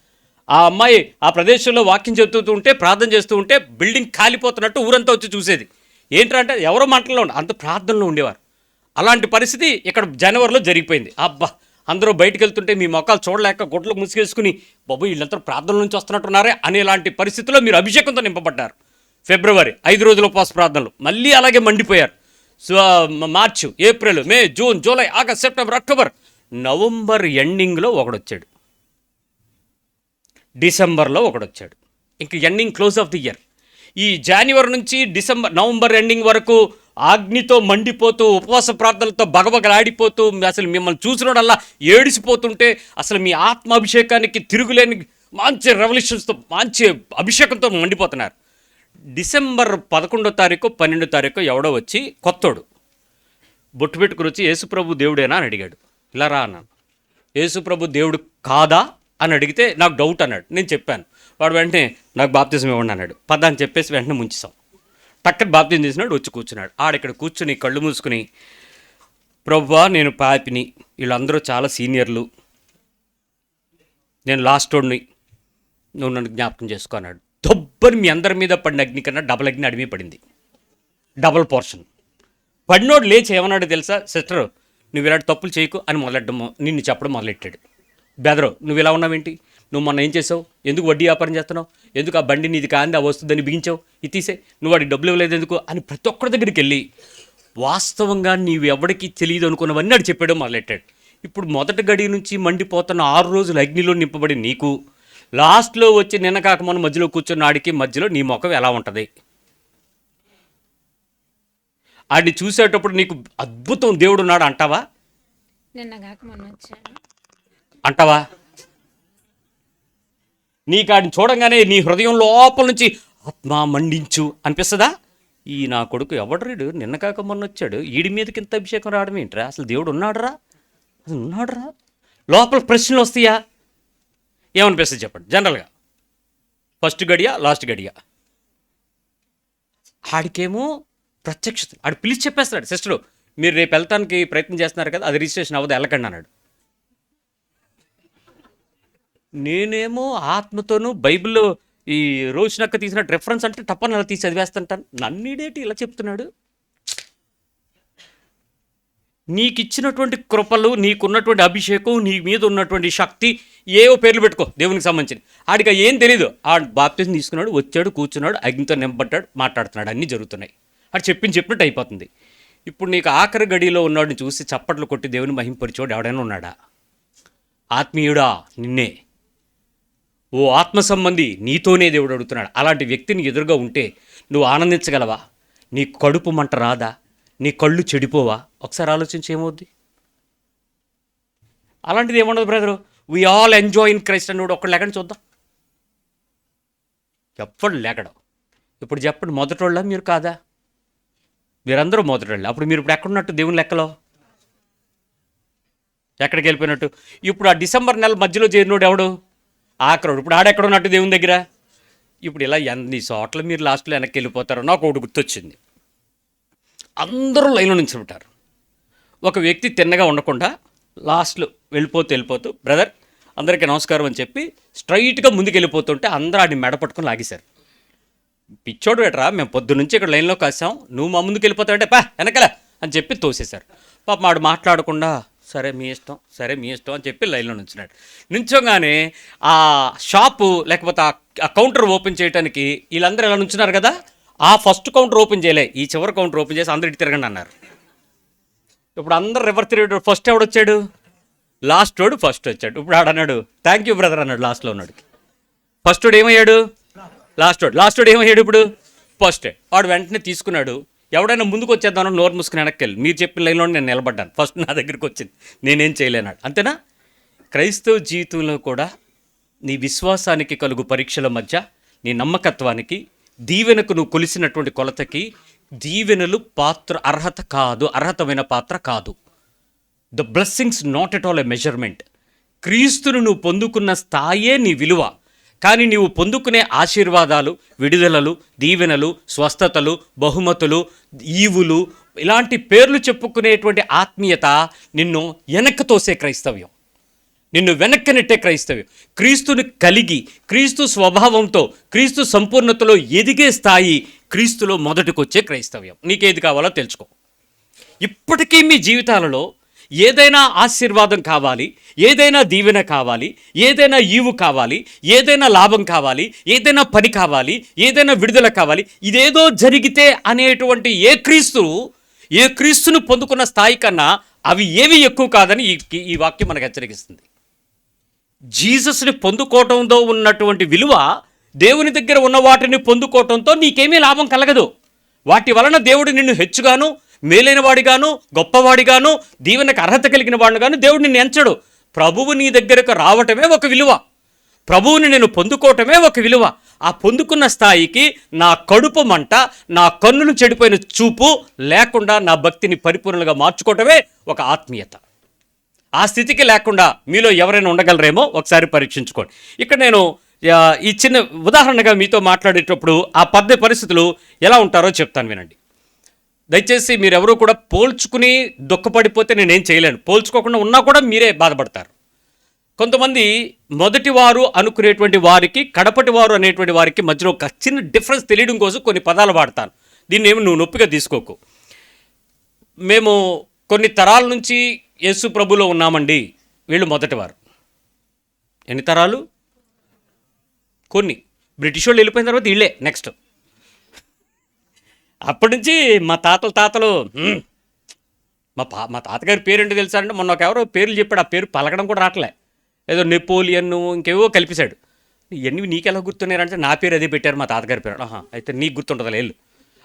ఆ అమ్మాయి ఆ ప్రదేశంలో వాక్యం చెబుతూ ఉంటే ప్రార్థన చేస్తూ ఉంటే బిల్డింగ్ కాలిపోతున్నట్టు ఊరంతా వచ్చి చూసేది. ఏంటంటే ఎవరో మంటల్లో అంత ప్రార్థనలో ఉండేవారు. అలాంటి పరిస్థితి ఇక్కడ జనవరిలో జరిగిపోయింది. అబ్బా, అందరూ బయటకు వెళ్తుంటే మీ మొక్కలు చూడలేక గుడ్లు ముసుగేసుకుని బాబు వీళ్ళంతా ప్రార్థనల నుంచి వస్తున్నట్టున్నారే అనేలాంటి పరిస్థితుల్లో మీరు అభిషేకంతో నింపబడ్డారు. ఫిబ్రవరి 5 రోజుల ఉపవాస ప్రార్థనలు మళ్ళీ అలాగే మండిపోయారు. March April May June July August September October November ఎండింగ్లో ఒకడొచ్చాడు. డిసెంబర్లో ఒకడొచ్చాడు. ఇంక ending close of the year. ఈ జనవరి నుంచి నవంబర్ ఎండింగ్ వరకు అగ్నితో మండిపోతూ ఉపవాస ప్రార్థనలతో బగబగలాడిపోతూ అసలు మిమ్మల్ని చూసినోడల్లా ఏడిసిపోతుంటే అసలు మీ ఆత్మాభిషేకానికి తిరుగులేని మంచి రెవల్యూషన్స్తో మంచి అభిషేకంతో మండిపోతున్నారు. డిసెంబర్ 11వ తారీఖు 12వ తారీఖు ఎవడో వచ్చి కొత్తోడు బొట్టు పెట్టుకుని వచ్చి యేసుప్రభు దేవుడేనా అని అడిగాడు. ఇలా రా అన్నాను. యేసుప్రభు దేవుడు కాదా అని అడిగితే నాకు డౌట్ అన్నాడు. నేను చెప్పాను. వాడు వెంటనే నాకు బాప్తిజం ఇవ్వండి అన్నాడు. పదాన్ని చెప్పేసి వెంటనే ముంచేసాం. టక్కన బాప్తిజం తీసినాడు. వచ్చి కూర్చున్నాడు. ఆడిక్కడ కూర్చుని కళ్ళు మూసుకుని ప్రభువా నేను పాపిని, వీళ్ళందరూ చాలా సీనియర్లు, నేను లాస్ట్ వాడిని, నువ్వు నన్ను జ్ఞాపకం చేసుకో అన్నాడు. దొబ్బని మీ అందరి మీద పడిన అగ్ని కన్నా డబల్ అగ్ని అడిమి పడింది. Double portion. పడినోడు లేచి ఏమన్నాడు తెలుసా? సిస్టర్ నువ్వు ఇలాంటి తప్పులు చేయకు అని నిన్ను చెప్పడం మొదలెట్టాడు. బెదరు నువ్వు ఇలా ఉన్నావేంటి, నువ్వు మొన్న ఏం చేసావు, ఎందుకు వడ్డీ వ్యాపారం చేస్తున్నావు, ఎందుకు ఆ బండి నీది కాంది ఆ వస్తుందని బిగించావు, ఇది తీసే, నువ్వు వాడికి డబ్బులు ఇవ్వలేదు ఎందుకు అని ప్రతి ఒక్కరి దగ్గరికి వెళ్ళి వాస్తవంగా నీవు ఎవరికి తెలియదు అనుకున్నవన్నీ అడు చెప్పాడు మొదలెట్టాడు. ఇప్పుడు మొదటి గడి నుంచి మండిపోతున్న 6 రోజులు అగ్నిలో నింపబడి నీకు లాస్ట్లో వచ్చి నిన్న కాక మన మధ్యలో కూర్చున్న ఆడికి మధ్యలో నీ ముఖం ఎలా ఉంటుంది? ఆడిని చూసేటప్పుడు నీకు అద్భుతం దేవుడు ఉన్నాడు అంటావా? అంటావా? నీకు ఆడిని చూడంగానే నీ హృదయం లోపల నుంచి ఆత్మ మండించు అనిపిస్తుందా? ఈ నా కొడుకు ఎవడరీడు నిన్న కాక మొన్న వచ్చాడు, ఈడి మీదకి ఇంత అభిషేకం రావడం ఏంట్రా, అసలు దేవుడు ఉన్నాడురా, అసలు ఉన్నాడురా? లోపల ప్రశ్నలు వస్తాయా? ఏమనిపిస్తుంది చెప్పండి జనరల్గా? ఫస్ట్ గడియ లాస్ట్ గడియ. ఆడికేమో ప్రత్యక్షత. ఆడు పిలిచి చెప్పేస్తాడు, సిస్టరు మీరు రేపు వెళ్తానికి ప్రయత్నం చేస్తున్నారు కదా, అది రిజిస్ట్రేషన్ అవ్వదు, వెళ్ళకండి అన్నాడు. నేనేమో ఆత్మతోనూ బైబిల్లో ఈ రోషనక్క తీసిన రెఫరెన్స్ అంటే టప్పని అలా తీసి చదివేస్తుంటాను. నన్నిడేటి ఇలా చెప్తున్నాడు? నీకు ఇచ్చినటువంటి కృపలు, నీకున్నటువంటి అభిషేకం, నీ మీద ఉన్నటువంటి శక్తి, ఏవో పేర్లు పెట్టుకో దేవునికి సంబంధించి. ఆడికి ఏం తెలీదు. ఆ బాప్తిజం తీసుకున్నాడు, వచ్చాడు, కూర్చున్నాడు, అగ్నితో నింపబడ్డాడు, మాట్లాడుతున్నాడు, అన్నీ జరుగుతున్నాయి. అది చెప్పినట్టు అయిపోతుంది. ఇప్పుడు నీకు ఆఖరి గడిలో ఉన్నవాడిని చూసి చప్పట్లు కొట్టి దేవుని మహింపరిచేవాడు ఎవడైనా ఉన్నాడా? ఆత్మీయుడా నిన్నే, ఓ ఆత్మ సంబంధి నీతోనే దేవుడు అడుగుతున్నాడు. అలాంటి వ్యక్తిని ఎదురుగా ఉంటే నువ్వు ఆనందించగలవా? నీ కడుపు మంట రాదా? నీ కళ్ళు చెడిపోవా? ఒకసారి ఆలోచించి ఏమవుద్ది? అలాంటిది ఏముండదు brother. We all enjoy in Christ అని ఒక్కడు లేకుండా చూద్దాం. ఎప్పుడు లేకడం. ఇప్పుడు చెప్పండి, మొదటోళ్ళ మీరు కాదా? మీరందరూ మొదటోళ్ళు. అప్పుడు మీరు ఇప్పుడు ఎక్కడున్నట్టు దేవుని లెక్కలో? ఎక్కడికి వెళ్ళిపోయినట్టు? ఇప్పుడు ఆ డిసెంబర్ నెల మధ్యలో చేరినోడు ఎవడు? ఆఖరుడు. ఇప్పుడు ఆడెక్కడున్నట్టు దేవుని దగ్గర? ఇప్పుడు ఇలా ఎన్ని చోట్ల మీరు లాస్ట్లో వెనక్కి వెళ్ళిపోతారో నాకు ఒకటి గుర్తొచ్చింది. అందరూ లైన్లో నుంచి ఉంటారు. ఒక వ్యక్తి తిన్నగా ఉండకుండా లాస్ట్లో వెళ్ళిపోతూ బ్రదర్ అందరికీ నమస్కారం అని చెప్పి స్ట్రైట్గా ముందుకు వెళ్ళిపోతుంటే అందరూ ఆడిని మెడ పట్టుకొని లాగేశారు. పిచ్చోడు బెటరా, మేము పొద్దున్నుంచి ఇక్కడ లైన్లో కాసాం, నువ్వు మా ముందుకు వెళ్ళిపోతావంటే వెనకలే అని చెప్పి తోసేశారు. పాప ఆడు మాట్లాడకుండా సరే మీ ఇష్టం అని చెప్పి లైన్లో నుంచున్నాడు. నుంచోగానే ఆ షాపు లేకపోతే ఆ కౌంటర్ ఓపెన్ చేయడానికి వీళ్ళందరూ ఇలా నుంచున్నారు కదా, ఆ ఫస్ట్ కౌంటర్ ఓపెన్ చేయలే, ఈ చివరి కౌంటర్ ఓపెన్ చేసి అందరు ఇటు తిరగండి అన్నారు. ఇప్పుడు అందరు రివర్స్ తిరిగాడు. ఫస్ట్ ఎవడొచ్చాడు? లాస్ట్ వాడు ఫస్ట్ వచ్చాడు. ఇప్పుడు ఆడన్నాడు థ్యాంక్ యూ బ్రదర్ అన్నాడు లాస్ట్లో ఉన్నాడు. ఫస్ట్ వాడు ఏమయ్యాడు? లాస్ట్ వాడు ఏమయ్యాడు? ఇప్పుడు ఫస్ట్ వాడు వెంటనే తీసుకున్నాడు. ఎవడైనా ముందుకు వచ్చేద్దాను నోరు మూసుకుని వెనక్కి మీరు చెప్పిన లైన్లో నేను నిలబడ్డాను, ఫస్ట్ నా దగ్గరికి వచ్చింది, నేనేం చేయలేనాడు. అంతేనా? క్రైస్తవ జీవితంలో కూడా నీ విశ్వాసానికి కలుగు పరీక్షల మధ్య నీ నమ్మకత్వానికి దీవెనకు నువ్వు కొలిసినటువంటి కొలతకి దీవెనలు అర్హతమైన పాత్ర కాదు. The blessings not at all a measurement. క్రీస్తును నువ్వు పొందుకున్న స్థాయే నీ విలువ. కానీ నీవు పొందుకునే ఆశీర్వాదాలు, విడుదలలు, దీవెనలు, స్వస్థతలు, బహుమతులు, ఈవులు, ఇలాంటి పేర్లు చెప్పుకునేటువంటి ఆత్మీయత నిన్ను వెనక్కి తోసే క్రైస్తవ్యం, నిన్ను వెనక్కి నెట్టే క్రైస్తవ్యం. క్రీస్తుని కలిగి క్రీస్తు స్వభావంతో క్రీస్తు సంపూర్ణతలో ఎదిగే స్థాయి క్రీస్తులో మొదటికొచ్చే క్రైస్తవ్యం. నీకేది కావాలో తెలుసుకో. ఇప్పటికీ మీ జీవితాలలో ఏదైనా ఆశీర్వాదం కావాలి, ఏదైనా దీవెన కావాలి, ఏదైనా ఈవు కావాలి, ఏదైనా లాభం కావాలి, ఏదైనా పని కావాలి, ఏదైనా విడుదల కావాలి, ఇదేదో జరిగితే అనేటువంటి ఏ క్రీస్తును పొందుకున్న స్థాయి కన్నా అవి ఏవి ఎక్కువ కాదని ఈ వాక్యం మనకు హెచ్చరిస్తుంది. జీసస్ని పొందుకోవటంతో ఉన్నటువంటి విలువ దేవుని దగ్గర ఉన్న వాటిని పొందుకోవటంతో నీకేమీ లాభం కలగదు. వాటి వలన దేవుడు నిన్ను హెచ్చుగాను, మేలైన వాడిగాను, గొప్పవాడిగాను, దీవెనకు అర్హత కలిగిన వాడిగాను దేవుడు నిన్ను ఎంచడు. ప్రభువు నీ దగ్గరకు రావటమే ఒక విలువ, ప్రభువుని నేను పొందుకోవటమే ఒక విలువ. ఆ పొందుకున్న స్థాయికి నా కడుపు మంట, నా కన్నులు చెడిపోయిన చూపు లేకుండా నా భక్తిని పరిపూర్ణంగా మార్చుకోవటమే ఒక ఆత్మీయత. ఆ స్థితికి లేకుండా మీలో ఎవరైనా ఉండగలరేమో ఒకసారి పరీక్షించుకోండి. ఇక్కడ నేను ఈ చిన్న ఉదాహరణగా మీతో మాట్లాడేటప్పుడు ఆ పరిస్థితులు ఎలా ఉంటారో చెప్తాను, వినండి. దయచేసి మీరెవరూ కూడా పోల్చుకుని దుఃఖపడిపోతే నేనేం చేయలేను. పోల్చుకోకుండా ఉన్నా కూడా మీరే బాధపడతారు. కొంతమంది మొదటివారు అనుకునేటువంటి వారికి కడపటివారు అనేటువంటి వారికి మధ్యలో ఒక చిన్న డిఫరెన్స్ తెలియడం కోసం కొన్ని పదాలు వాడతాను. దీన్ని ఏమి నువ్వు నొప్పిగా తీసుకోకు. మేము కొన్ని తరాల నుంచి యేసు ప్రభులో ఉన్నామండి, వీళ్ళు మొదటివారు. ఎన్ని తరాలు? కొన్ని. బ్రిటిష్ వాళ్ళు వెళ్ళిపోయిన తర్వాత వీళ్ళే నెక్స్ట్. అప్పటి నుంచి మా తాతలు మా తాతగారి పేరు ఏంటో తెలుసా అంటే, మొన్న ఒక ఎవరో పేర్లు చెప్పాడు, ఆ పేరు పలకడం కూడా రావట్లే, ఏదో నెపోలియన్ ఇంకేవో కలిపేశాడు. ఇవన్నీ నీకెలా గుర్తున్నారంటే నా పేరు అదే పెట్టారు, మా తాతగారి పేరు. అయితే నీకు గుర్తుంటుందా? లేదు,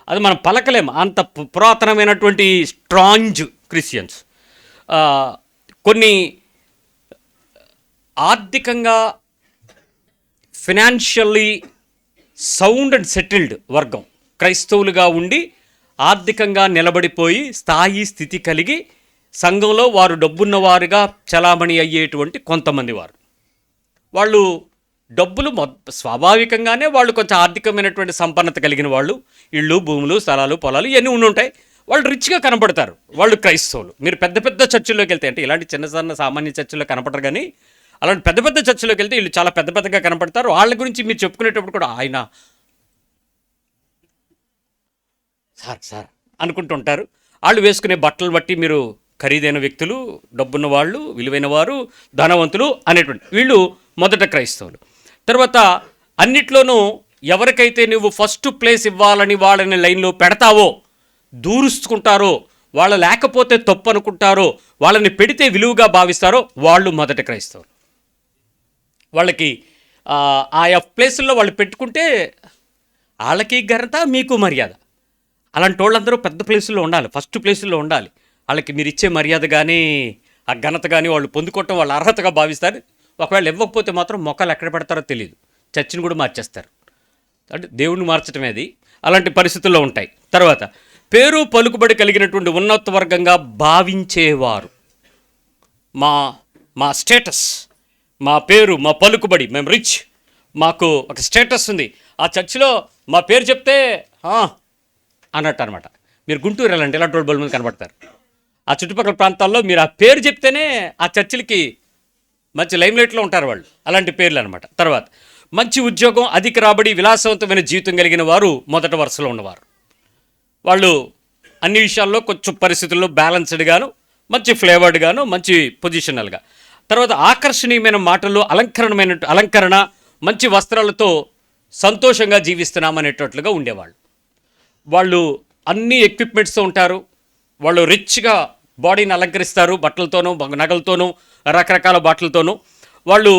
అది మనం పలకలేము. అంత పురాతనమైనటువంటి స్ట్రాంజ్ క్రిస్టియన్స్. కొన్ని ఆర్థికంగా ఫినాన్షియల్లీ సౌండ్ అండ్ సెటిల్డ్ వర్గం క్రైస్తవులుగా ఉండి ఆర్థికంగా నిలబడిపోయి స్థితి కలిగి సంఘంలో వారు డబ్బున్నవారుగా చలామణి అయ్యేటువంటి కొంతమంది వాళ్ళు డబ్బులు స్వాభావికంగానే వాళ్ళు కొంచెం ఆర్థికమైనటువంటి సంపన్నత కలిగిన వాళ్ళు, ఇళ్ళు, భూములు, స్థలాలు, పొలాలు ఇవన్నీ ఉంటాయి. వాళ్ళు రిచ్గా కనపడతారు, వాళ్ళు క్రైస్తవులు. మీరు పెద్ద పెద్ద చర్చిల్లోకి వెళ్తే, అంటే ఇలాంటి చిన్న సామాన్య చర్చిల్లో కనపడరు, కానీ అలాంటి పెద్ద పెద్ద చర్చిలోకి వెళ్తే వీళ్ళు చాలా పెద్దగా కనపడతారు. వాళ్ళ గురించి మీరు చెప్పుకునేటప్పుడు కూడా ఆయన సార్ అనుకుంటుంటారు. వాళ్ళు వేసుకునే బట్టలు బట్టి మీరు ఖరీదైన వ్యక్తులు, డబ్బున్న వాళ్ళు, విలువైన వారు, ధనవంతులు అనేటువంటి వీళ్ళు మొదట క్రైస్తవులు. తర్వాత అన్నిట్లోనూ ఎవరికైతే నువ్వు ఫస్ట్ ప్లేస్ ఇవ్వాలని వాళ్ళని లైన్లో పెడతావో, దూరుచుకుంటారో, వాళ్ళ లేకపోతే తప్పు అనుకుంటారో, వాళ్ళని పెడితే విలువగా భావిస్తారో వాళ్ళు మొదట క్రైస్తవులు. వాళ్ళకి ఆయా ప్లేసుల్లో వాళ్ళు పెట్టుకుంటే వాళ్ళకి ఘనత, మీకు మర్యాద. అలాంటి వాళ్ళందరూ పెద్ద ప్లేసుల్లో ఉండాలి, ఫస్ట్ ప్లేసుల్లో ఉండాలి. వాళ్ళకి మీరు ఇచ్చే మర్యాద కానీ ఆ ఘనత కానీ వాళ్ళు పొందుకోవటం వాళ్ళ అర్హతగా భావిస్తారు. ఒకవేళ ఇవ్వకపోతే మాత్రం మొక్కలు ఎక్కడ పెడతారో తెలియదు, చర్చిని కూడా మార్చేస్తారు. అంటే దేవుణ్ణి మార్చటమే అది. అలాంటి పరిస్థితుల్లో ఉంటాయి. తర్వాత పేరు పలుకుబడి కలిగినటువంటి ఉన్నత వర్గంగా భావించేవారు, మా స్టేటస్, మా పేరు, మా పలుకుబడి, మేము రిచ్, మాకు ఒక స్టేటస్ ఉంది, ఆ చర్చిలో మా పేరు చెప్తే అన్నట్టు అనమాట. మీరు గుంటూరు వెళ్ళండి, ఇలాంటి రోడ్డు బల్ మీద కనబడతారు. ఆ చుట్టుపక్కల ప్రాంతాల్లో మీరు ఆ పేరు చెప్తేనే ఆ చర్చిలకి మంచి లైమ్లైట్లో ఉంటారు వాళ్ళు, అలాంటి పేర్లు అనమాట. తర్వాత మంచి ఉద్యోగం, అధిక రాబడి, విలాసవంతమైన జీవితం కలిగిన వారు మొదటి వరుసలో ఉన్నవారు. వాళ్ళు అన్ని విషయాల్లో కొంచెం పరిస్థితుల్లో బ్యాలెన్స్డ్గాను, మంచి ఫ్లేవర్డ్గాను, మంచి పొజిషనల్గా. తర్వాత ఆకర్షణీయమైన మాటలు, అలంకరణ, మంచి వస్త్రాలతో సంతోషంగా జీవిస్తున్నామనేటట్లుగా ఉండేవాళ్ళు. వాళ్ళు అన్ని ఎక్విప్మెంట్స్తో ఉంటారు. వాళ్ళు రిచ్గా బాడీని అలంకరిస్తారు, బట్టలతోనూ, నగలతోనూ, రకరకాల బట్టలతోనూ. వాళ్ళు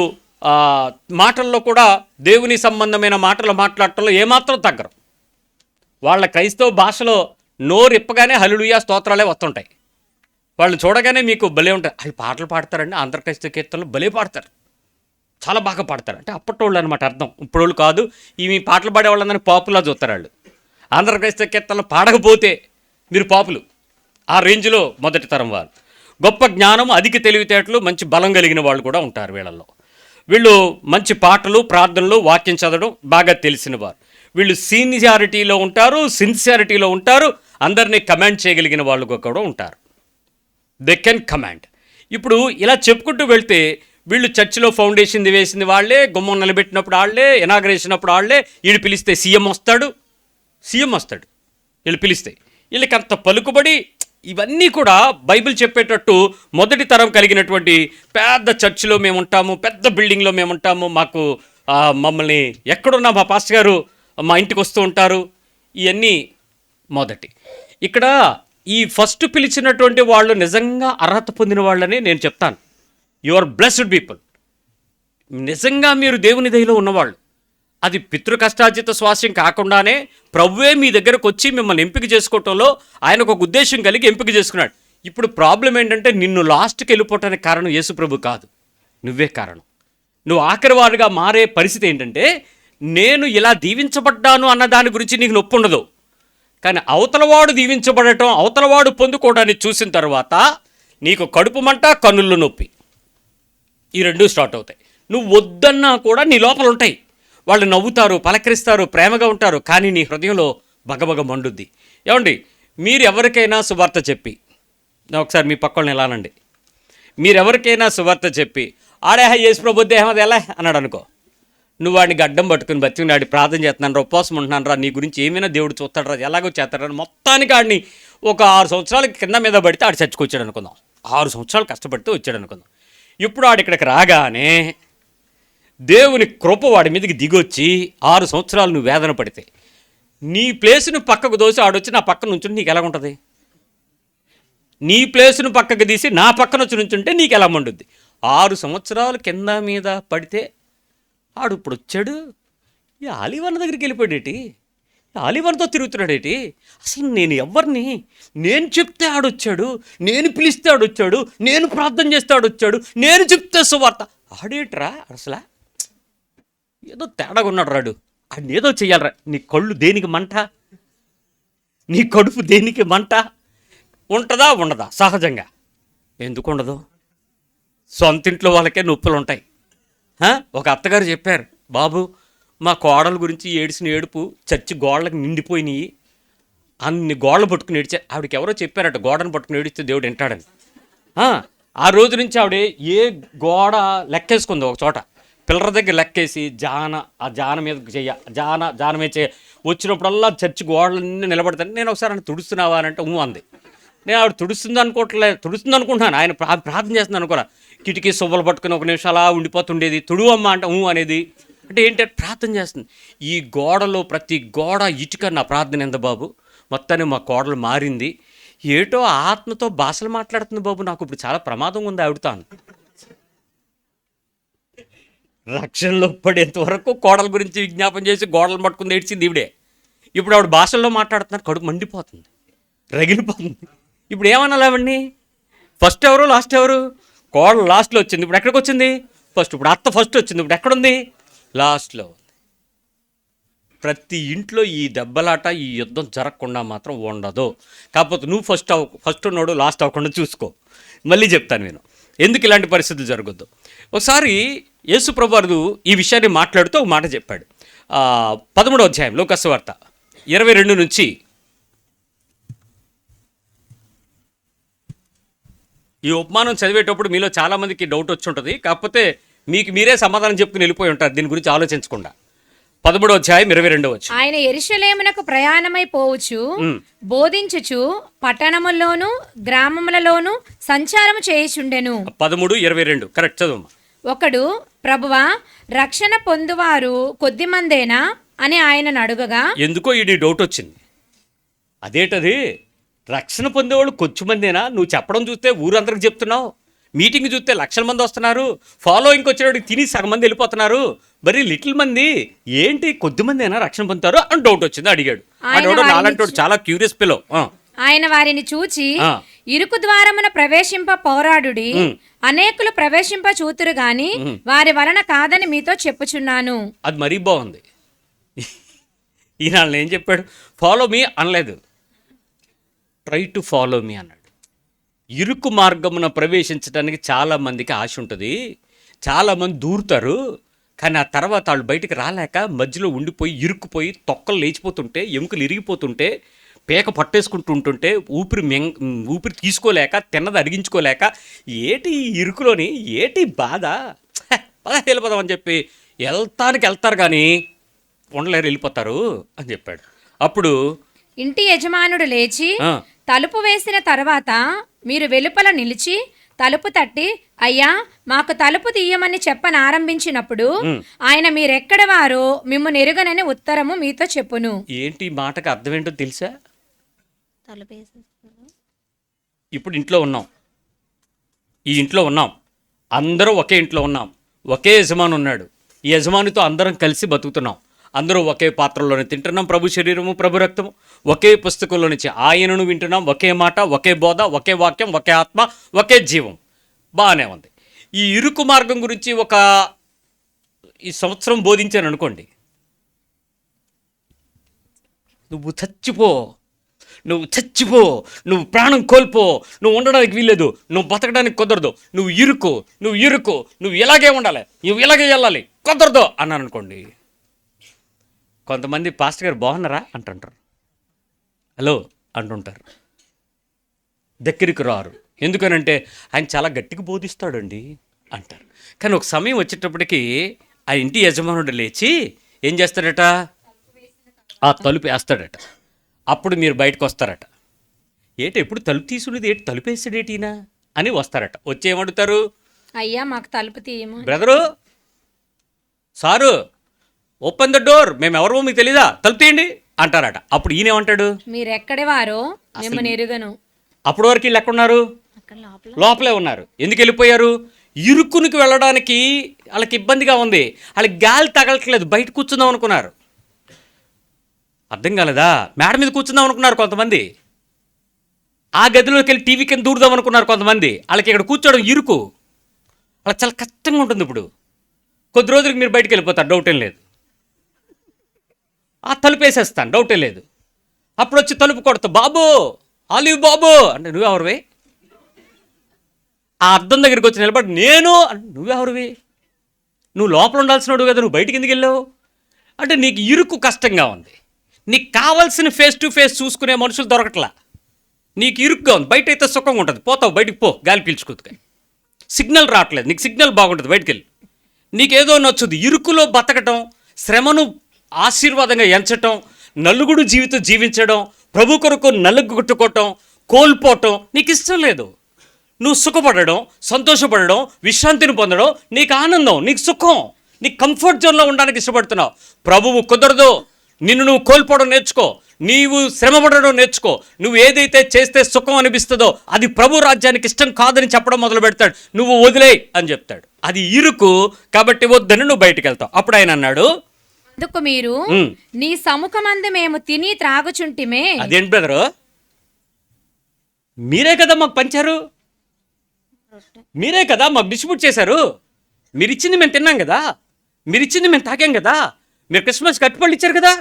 మాటల్లో కూడా దేవుని సంబంధమైన మాటలు మాట్లాడటంలో ఏమాత్రం తగ్గరు. వాళ్ళ క్రైస్తవ భాషలో నోరు ఇప్పగానే హల్లెలూయా స్తోత్రాలే వస్తుంటాయి. వాళ్ళు చూడగానే మీకు భలే ఉంటాయి. వాళ్ళు పాటలు పాడతారండి, ఆంధ్ర క్రైస్తవ కీర్తనలు భలే పాడతారు, చాలా బాగా పాడతారు. అంటే అప్పటోళ్ళు అనమాట అర్థం, ఇప్పుడోళ్ళు కాదు. ఈ పాటలు పాడేవాళ్ళందరినీ పాపులా చూస్తారు వాళ్ళు. ఆంధ్ర క్రైస్తవ కీర్తనలు పాడకపోతే మీరు పాపులు, ఆ రేంజ్లో మొదటి తరం వాళ్ళు. గొప్ప జ్ఞానం, అధిక తెలివితేటలు, మంచి బలం కలిగిన వాళ్ళు కూడా ఉంటారు వీళ్ళల్లో. వీళ్ళు మంచి పాటలు, ప్రార్థనలు, వాక్యం చదవడం బాగా తెలిసిన వారు. వీళ్ళు సీనియారిటీలో ఉంటారు, సిన్సియారిటీలో ఉంటారు, అందరినీ కమాండ్ చేయగలిగిన వాళ్ళు కూడా ఉంటారు. They can command. ఇప్పుడు ఇలా చెప్పుకుంటూ వెళ్తే వీళ్ళు చర్చిలో ఫౌండేషన్ వేసింది వాళ్ళే, గుమ్మం నిలబెట్టినప్పుడు వాళ్ళే, ఇనాగ్రేషన్ అప్పుడు వాళ్ళే. వీళ్ళు పిలిస్తే సీఎం వస్తాడు, వీళ్ళు పిలిస్తే. వీళ్ళకి అంత పలుకుబడి. ఇవన్నీ కూడా బైబిల్ చెప్పేటట్టు మొదటి తరం కలిగినటువంటి పెద్ద చర్చిలో మేము ఉంటాము, పెద్ద బిల్డింగ్లో మేము ఉంటాము, మాకు మమ్మల్ని ఎక్కడున్నా మా పాస్టర్ గారు మా ఇంటికి వస్తూ ఉంటారు. ఇవన్నీ మొదటి. ఇక్కడ ఈ ఫస్ట్ పిలిచినటువంటి వాళ్ళు నిజంగా అర్హత పొందిన వాళ్ళని నేను చెప్తాను. You are blessed people. నిజంగా మీరు దేవుని దయలో ఉన్నవాళ్ళు. అది పితృ కష్టార్జిత స్వాస్యం కాకుండానే ప్రభువే మీ దగ్గరకు వచ్చి మిమ్మల్ని ఎంపిక చేసుకోవటంలో ఆయనకు ఒక ఉద్దేశం కలిగి ఎంపిక చేసుకున్నాడు. ఇప్పుడు ప్రాబ్లం ఏంటంటే నిన్ను లాస్ట్కి వెళ్ళిపోవటానికి కారణం యేసు ప్రభు కాదు, నువ్వే కారణం. నువ్వు ఆఖరి వారుగా మారే పరిస్థితి ఏంటంటే, నేను ఇలా దీవించబడ్డాను అన్న దాని గురించి నీకు నొప్పి ఉండదు, కానీ అవతలవాడు దీవించబడటం, అవతలవాడు పొందుకోవడాన్ని చూసిన తర్వాత నీకు కడుపు మంట, కన్నుల్లో నొప్పి, ఈ రెండూ స్టార్ట్ అవుతాయి. నువ్వు వద్దన్నా కూడా నీ లోపల ఉంటాయి. వాళ్ళు నవ్వుతారు, పలకరిస్తారు, ప్రేమగా ఉంటారు, కానీ నీ హృదయంలో బగబగ మండుద్ది. ఏమండి, మీరు ఎవరికైనా సువార్త చెప్పి, ఒకసారి మీ పక్కన ఎలా అనండి, మీరు ఎవరికైనా సువార్త చెప్పి ఆడే యేసు ప్రభు దేహం అది ఎలా అన్నాడు అనుకో, నువ్వు వాడిని గడ్డం పట్టుకుని బతికినాడి ప్రార్థన చేస్తున్నాను రా, ఉపవాసం ఉంటున్నాను రా, నీ గురించి ఏమైనా దేవుడు చూస్తాడు రా, ఎలాగో చేస్తాడు, మొత్తానికి ఆడిని ఒక 6 సంవత్సరాల కింద మీద పడితే ఆడు చచ్చికొచ్చాడు అనుకుందాం. 6 సంవత్సరాలు కష్టపడితే వచ్చాడు అనుకుందాం. ఇప్పుడు ఆడు ఇక్కడికి రాగానే దేవుని కృప వాడి మీదకి దిగొచ్చి 6 సంవత్సరాలు నువ్వు వేదన పడితే, నీ ప్లేసును పక్కకు దోసి ఆడొచ్చి నా పక్కన నుంచుంటే నీకు ఎలా ఉంటుంది? నీ ప్లేసును పక్కకు తీసి నా పక్కన వచ్చి నుంచుంటే నీకు ఎలా మండుద్ది? 6 సంవత్సరాలు కింద మీద పడితే ఆడు ఇప్పుడు వచ్చాడు, ఈ ఆలివన్న దగ్గరికి వెళ్ళిపోయాడేటి, ఆలివన్తో తిరుగుతున్నాడేటి, అసలు నేను ఎవరిని, నేను చెప్తే ఆడొచ్చాడు, నేను పిలిస్తే ఆడొచ్చాడు, నేను ప్రార్థన చేస్తే ఆడొచ్చాడు, నేను చెప్తే సువార్త ఆడేట్రా, అసలు ఏదో తేడాగా ఉన్నాడు రాడు, ఆడిని ఏదో చెయ్యాలరా. నీ కళ్ళు దేనికి మంట, నీ కడుపు దేనికి మంట? ఉంటుందా ఉండదా? సహజంగా ఎందుకు ఉండదు? సొంతింట్లో వాళ్ళకే నొప్పులు ఉంటాయి. ఒక అత్తగారు చెప్పారు, బాబు మా కోడల గురించి ఏడిసిన ఏడుపు చర్చి గోడలకు నిండిపోయినాయి, అన్ని గోడలు పట్టుకుని ఏడిచా. ఆవిడకి ఎవరో చెప్పారట, గోడను పట్టుకుని ఏడిస్తే దేవుడు వింటాడని. ఆ రోజు నుంచి ఆవిడ ఏ గోడ లెక్కేసుకుంది, ఒక చోట పిల్లల దగ్గర లెక్కేసి ఆ జాన మీద జాన మీద వచ్చినప్పుడల్లా చర్చి గోడలన్నీ నిలబడతాను. నేను ఒకసారి అంటే తుడుస్తున్నావా అని అంటే అంది. నేను ఆవిడ తుడుస్తుంది అనుకుంటున్నాను, ఆయన ప్రార్థన చేస్తుంది అనుకోరా. కిటికీ సువ్వలు పట్టుకుని 1 నిమిషం అలా ఉండిపోతుండేది, తుడువమ్మ అంటే అనేది. అంటే ఏంటంటే ప్రార్థన చేస్తుంది. ఈ గోడలో ప్రతి గోడ ఇటుక నా ప్రార్థన ఎంత బాబు, మొత్తాన్ని మా కోడలు మారింది, ఏటో ఆత్మతో భాషలు మాట్లాడుతుంది బాబు, నాకు ఇప్పుడు చాలా ప్రమాదం ఉంది ఆవిడతాను. రక్షణలో పడేంత వరకు కోడల గురించి విజ్ఞాపం చేసి గోడలు పట్టుకుని ఏడ్చింది ఈవిడే. ఇప్పుడు ఆవిడ భాషల్లో మాట్లాడుతున్నారు, కడుపు మండిపోతుంది, రగిలిపోతుంది. ఇప్పుడు ఏమన్నా ఆవిడ్ని? ఫస్ట్ ఎవరు లాస్ట్ ఎవరు? కోడలు లాస్ట్లో వచ్చింది, ఇప్పుడు ఎక్కడికి వచ్చింది? ఫస్ట్. ఇప్పుడు అత్త ఫస్ట్ వచ్చింది, ఇప్పుడు ఎక్కడుంది? లాస్ట్లో ఉంది. ప్రతి ఇంట్లో ఈ దెబ్బలాట, ఈ యుద్ధం జరగకుండా మాత్రం ఉండదు. కాకపోతే నువ్వు ఫస్ట్ ఉన్నాడు లాస్ట్ అవ్వకుండా చూసుకో. మళ్ళీ చెప్తాను నేను ఎందుకు ఇలాంటి పరిస్థితులు జరగద్దు. ఒకసారి యేసు ప్రభువారు ఈ విషయాన్ని మాట్లాడుతూ ఒక మాట చెప్పాడు. 13వ అధ్యాయం లూకాసు వార్త 22 నుంచి. ఈ ఉపమానం చదివేటప్పుడు మీలో చాలామందికి డౌట్ వచ్చి ఉంటుంది, కాకపోతే మీకు మీరే సమాధానం చెప్పుకుని వెళ్ళిపోయి ఉంటారు దీని గురించి ఆలోచించకుండా. 13వ అధ్యాయం 22వ వచనం. ఆయన యెరూషలేమునకు ప్రయాణమై పోవచ్చు, బోధించుచు పట్టణముల్లోను గ్రామములలోను సంచారము చేయుచుండెను. 13:22 కరెక్ట్ చదువు. ఒకడు, ప్రభువా, రక్షణ పొందువారు కొద్దిమందేనా అని ఆయనను అడుగగా, ఎందుకో ఈ డౌట్ వచ్చింది. అదేటది, రక్షణ పొందేవాళ్ళు కొంచెం మందేనా? నువ్వు చెప్పడం చూస్తే ఊరందరికి చెప్తున్నావు, మీటింగ్ చూస్తే లక్షల మంది వస్తున్నారు, ఫాలోయింగ్ వచ్చేవాడికి తిని సగం మంది వెళ్ళిపోతున్నారు, మరి లిటిల్ మంది ఏంటి కొద్ది మందేనా రక్షణ పొందుతారు అని డౌట్ వచ్చింది, అడిగాడు. నాలంటోడు చాలా క్యూరియస్ పిలో. ఆయన వారిని చూచి, ఇరుకు ద్వారమున ప్రవేశింప పోరాడుడి, అనేకులు ప్రవేశింప చూతురు గాని వారి వలన కాదని మీతో చెప్పుచున్నాను. అది మరీ బాగుంది. ఈయన ఏం చెప్పాడు? ఫాలో మీ అనలేదు, ట్రై టు ఫాలో మీ అన్నాడు. ఇరుకు మార్గమున ప్రవేశించడానికి చాలామందికి ఆశ ఉంటుంది, చాలామంది దూరుతారు, కానీ ఆ తర్వాత వాళ్ళు బయటికి రాలేక మధ్యలో ఉండిపోయి ఇరుక్కుపోయి తొక్కలు లేచిపోతుంటే, ఎముకలు ఇరిగిపోతుంటే, పేక పట్టేసుకుంటూ ఉంటుంటే, ఊపిరి తీసుకోలేక, తిన్నది అరిగించుకోలేక, ఏటి ఈ ఇరుకులోని ఏటి బాధ, వెళ్ళిపోదామని చెప్పి వెళ్తారు కానీ ఉండలేరు, వెళ్ళిపోతారు అని చెప్పాడు. అప్పుడు ఇంటి యజమానుడు లేచి తలుపు వేసిన తర్వాత మీరు వెలుపల నిలిచి తలుపు తట్టి, అయ్యా మాకు తలుపు తీయమని చెప్పనారంభించినప్పుడు ఆయన మీరెక్కడ వారో మిమ్ము నెరుగనని ఉత్తరము మీతో చెప్పును. ఏంటి మాటకు అర్థం ఏంటో తెలుసా? ఇప్పుడు ఇంట్లో ఉన్నాం, ఈ ఇంట్లో ఉన్నాం, అందరూ ఒకే ఇంట్లో ఉన్నాం, ఒకే యజమాని ఉన్నాడు, ఈ యజమానితో అందరం కలిసి బతుకుతున్నాం, అందరూ ఒకే పాత్రలోనే తింటున్నాం, ప్రభు శరీరము ప్రభు రక్తము, ఒకే పుస్తకంలో నుంచి ఆయనను వింటున్నాం, ఒకే మాట, ఒకే బోధ, ఒకే వాక్యం, ఒకే ఆత్మ, ఒకే జీవం. బాగానే ఉంది. ఈ ఇరుకు మార్గం గురించి ఈ సంవత్సరం బోధించాను అనుకోండి, నువ్వు చచ్చిపో, నువ్వు ప్రాణం కోల్పో, నువ్వు ఉండడానికి వీల్లేదు, నువ్వు బతకడానికి కుదరదు, నువ్వు ఇరుకు, నువ్వు ఇలాగే ఉండాలి, నువ్వు ఇలాగే వెళ్ళాలి, కుదరదు అన్నాను అనుకోండి, కొంతమంది పాస్టర్ గారు బాగున్నారా అంటుంటారు, హలో అంటుంటారు, దగ్గరికి రారు. ఎందుకనంటే ఆయన చాలా గట్టిగా బోధిస్తాడండి అంటారు. కానీ ఒక సమయం వచ్చేటప్పటికి ఆ ఇంటి యజమానుడు లేచి ఏం చేస్తాడట? ఆ తలుపు వేస్తాడట. అప్పుడు మీరు బయటకు వస్తారట. ఎప్పుడు తలుపు తీసుకునేది, తలుపు వేస్తాడేటీనా అని వస్తారట. వచ్చి ఏమడుగుతారు? అయ్యా మాకు తలుపు తీయము. Brother, sir, open the door, మేము ఎవరో మీకు తెలీదా, తలుపు తీయండి అంటారట. అప్పుడు ఈయనేమంటాడు? మీరెక్కడి వారో మిమ్మల్ని ఎరుగను. అప్పటి వరకు వీళ్ళు ఎక్కడున్నారు? లోపలే ఉన్నారు. ఎందుకు వెళ్ళిపోయారు? ఇరుకునికి వెళ్ళడానికి వాళ్ళకి ఇబ్బందిగా ఉంది, వాళ్ళకి గాలి తగలట్లేదు, బయట కూర్చుందాం అనుకున్నారు. అర్థం కాలేదా? మేడ మీద కూర్చుందాం అనుకున్నారు కొంతమంది, ఆ గదిలోకి వెళ్ళి టీవీ కింద దూరుదాం అనుకున్నారు కొంతమంది. వాళ్ళకి ఇక్కడ కూర్చోవడం ఇరుకు, వాళ్ళకి చాలా కష్టంగా ఉంటుంది. ఇప్పుడు కొద్ది రోజులకి మీరు బయటకు వెళ్ళిపోతారు, డౌటేం లేదు. ఆ తలుపు వేసేస్తాను, డౌటే లేదు. అప్పుడు వచ్చి తలుపు కొడతా, బాబు ఆలివ్ బాబు అంటే నువ్వెవరివి? ఆ అద్దం దగ్గరికి వచ్చి నిలబడి నేను అంటే నువ్వెవరివి? నువ్వు లోపల ఉండాల్సినవాడు కదా, నువ్వు బయటికి ఎందుకు వెళ్ళావు అంటే నీకు ఇరుకు కష్టంగా ఉంది. నీకు కావాల్సిన ఫేస్ టు ఫేస్ చూసుకునే మనుషులు దొరకట్లా, నీకు ఇరుకుగా ఉంది. బయట అయితే సుఖంగా ఉంటుంది, పోతావు బయటికి పో, గాలి పీల్చుకుంటుగా. సిగ్నల్ రావట్లేదు, నీకు సిగ్నల్ బాగుంటుంది, బయటికి వెళ్ళి. నీకేదో నచ్చుది. ఇరుకులో బతకటం, శ్రమను ఆశీర్వాదంగా ఎంచటం, నలుగుడు జీవితం జీవించడం, ప్రభు కొరకు నలుగుట్టుకోవటం, కోల్పోవటం నీకు ఇష్టం లేదు. నువ్వు సుఖపడడం, సంతోషపడడం, విశ్రాంతిని పొందడం నీకు ఆనందం, నీకు సుఖం, నీకు కంఫర్ట్ జోన్లో ఉండడానికి ఇష్టపడుతున్నావు. ప్రభువు కుదరదు, నిన్ను నువ్వు కోల్పోవడం నేర్చుకో, నీవు శ్రమపడడం నేర్చుకో. నువ్వు ఏదైతే చేస్తే సుఖం అనిపిస్తుందో అది ప్రభు రాజ్యానికి ఇష్టం కాదని చెప్పడం మొదలు పెడతాడు. నువ్వు వదిలేయ్ అని చెప్తాడు. అది ఇరుకు, కాబట్టి వద్దని నువ్వు బయటికి వెళ్తావు. అప్పుడు ఆయన అన్నాడు, అందుకు మీరు నీ సముఖమందు మేము తిని త్రాగుచుంటిమే. అదేంటి బ్రదరు, మీరే కదా మాకు పంచారు, మీరే కదా మాకు డిస్ట్రిబ్యూట్ చేశారు, మీరు ఇచ్చింది మేము తిన్నాం కదా, మీరు ఇచ్చింది మేము తాగాం కదా, మీరు క్రిస్మస్కి అరటిపళ్ళు ఇచ్చారు కదా,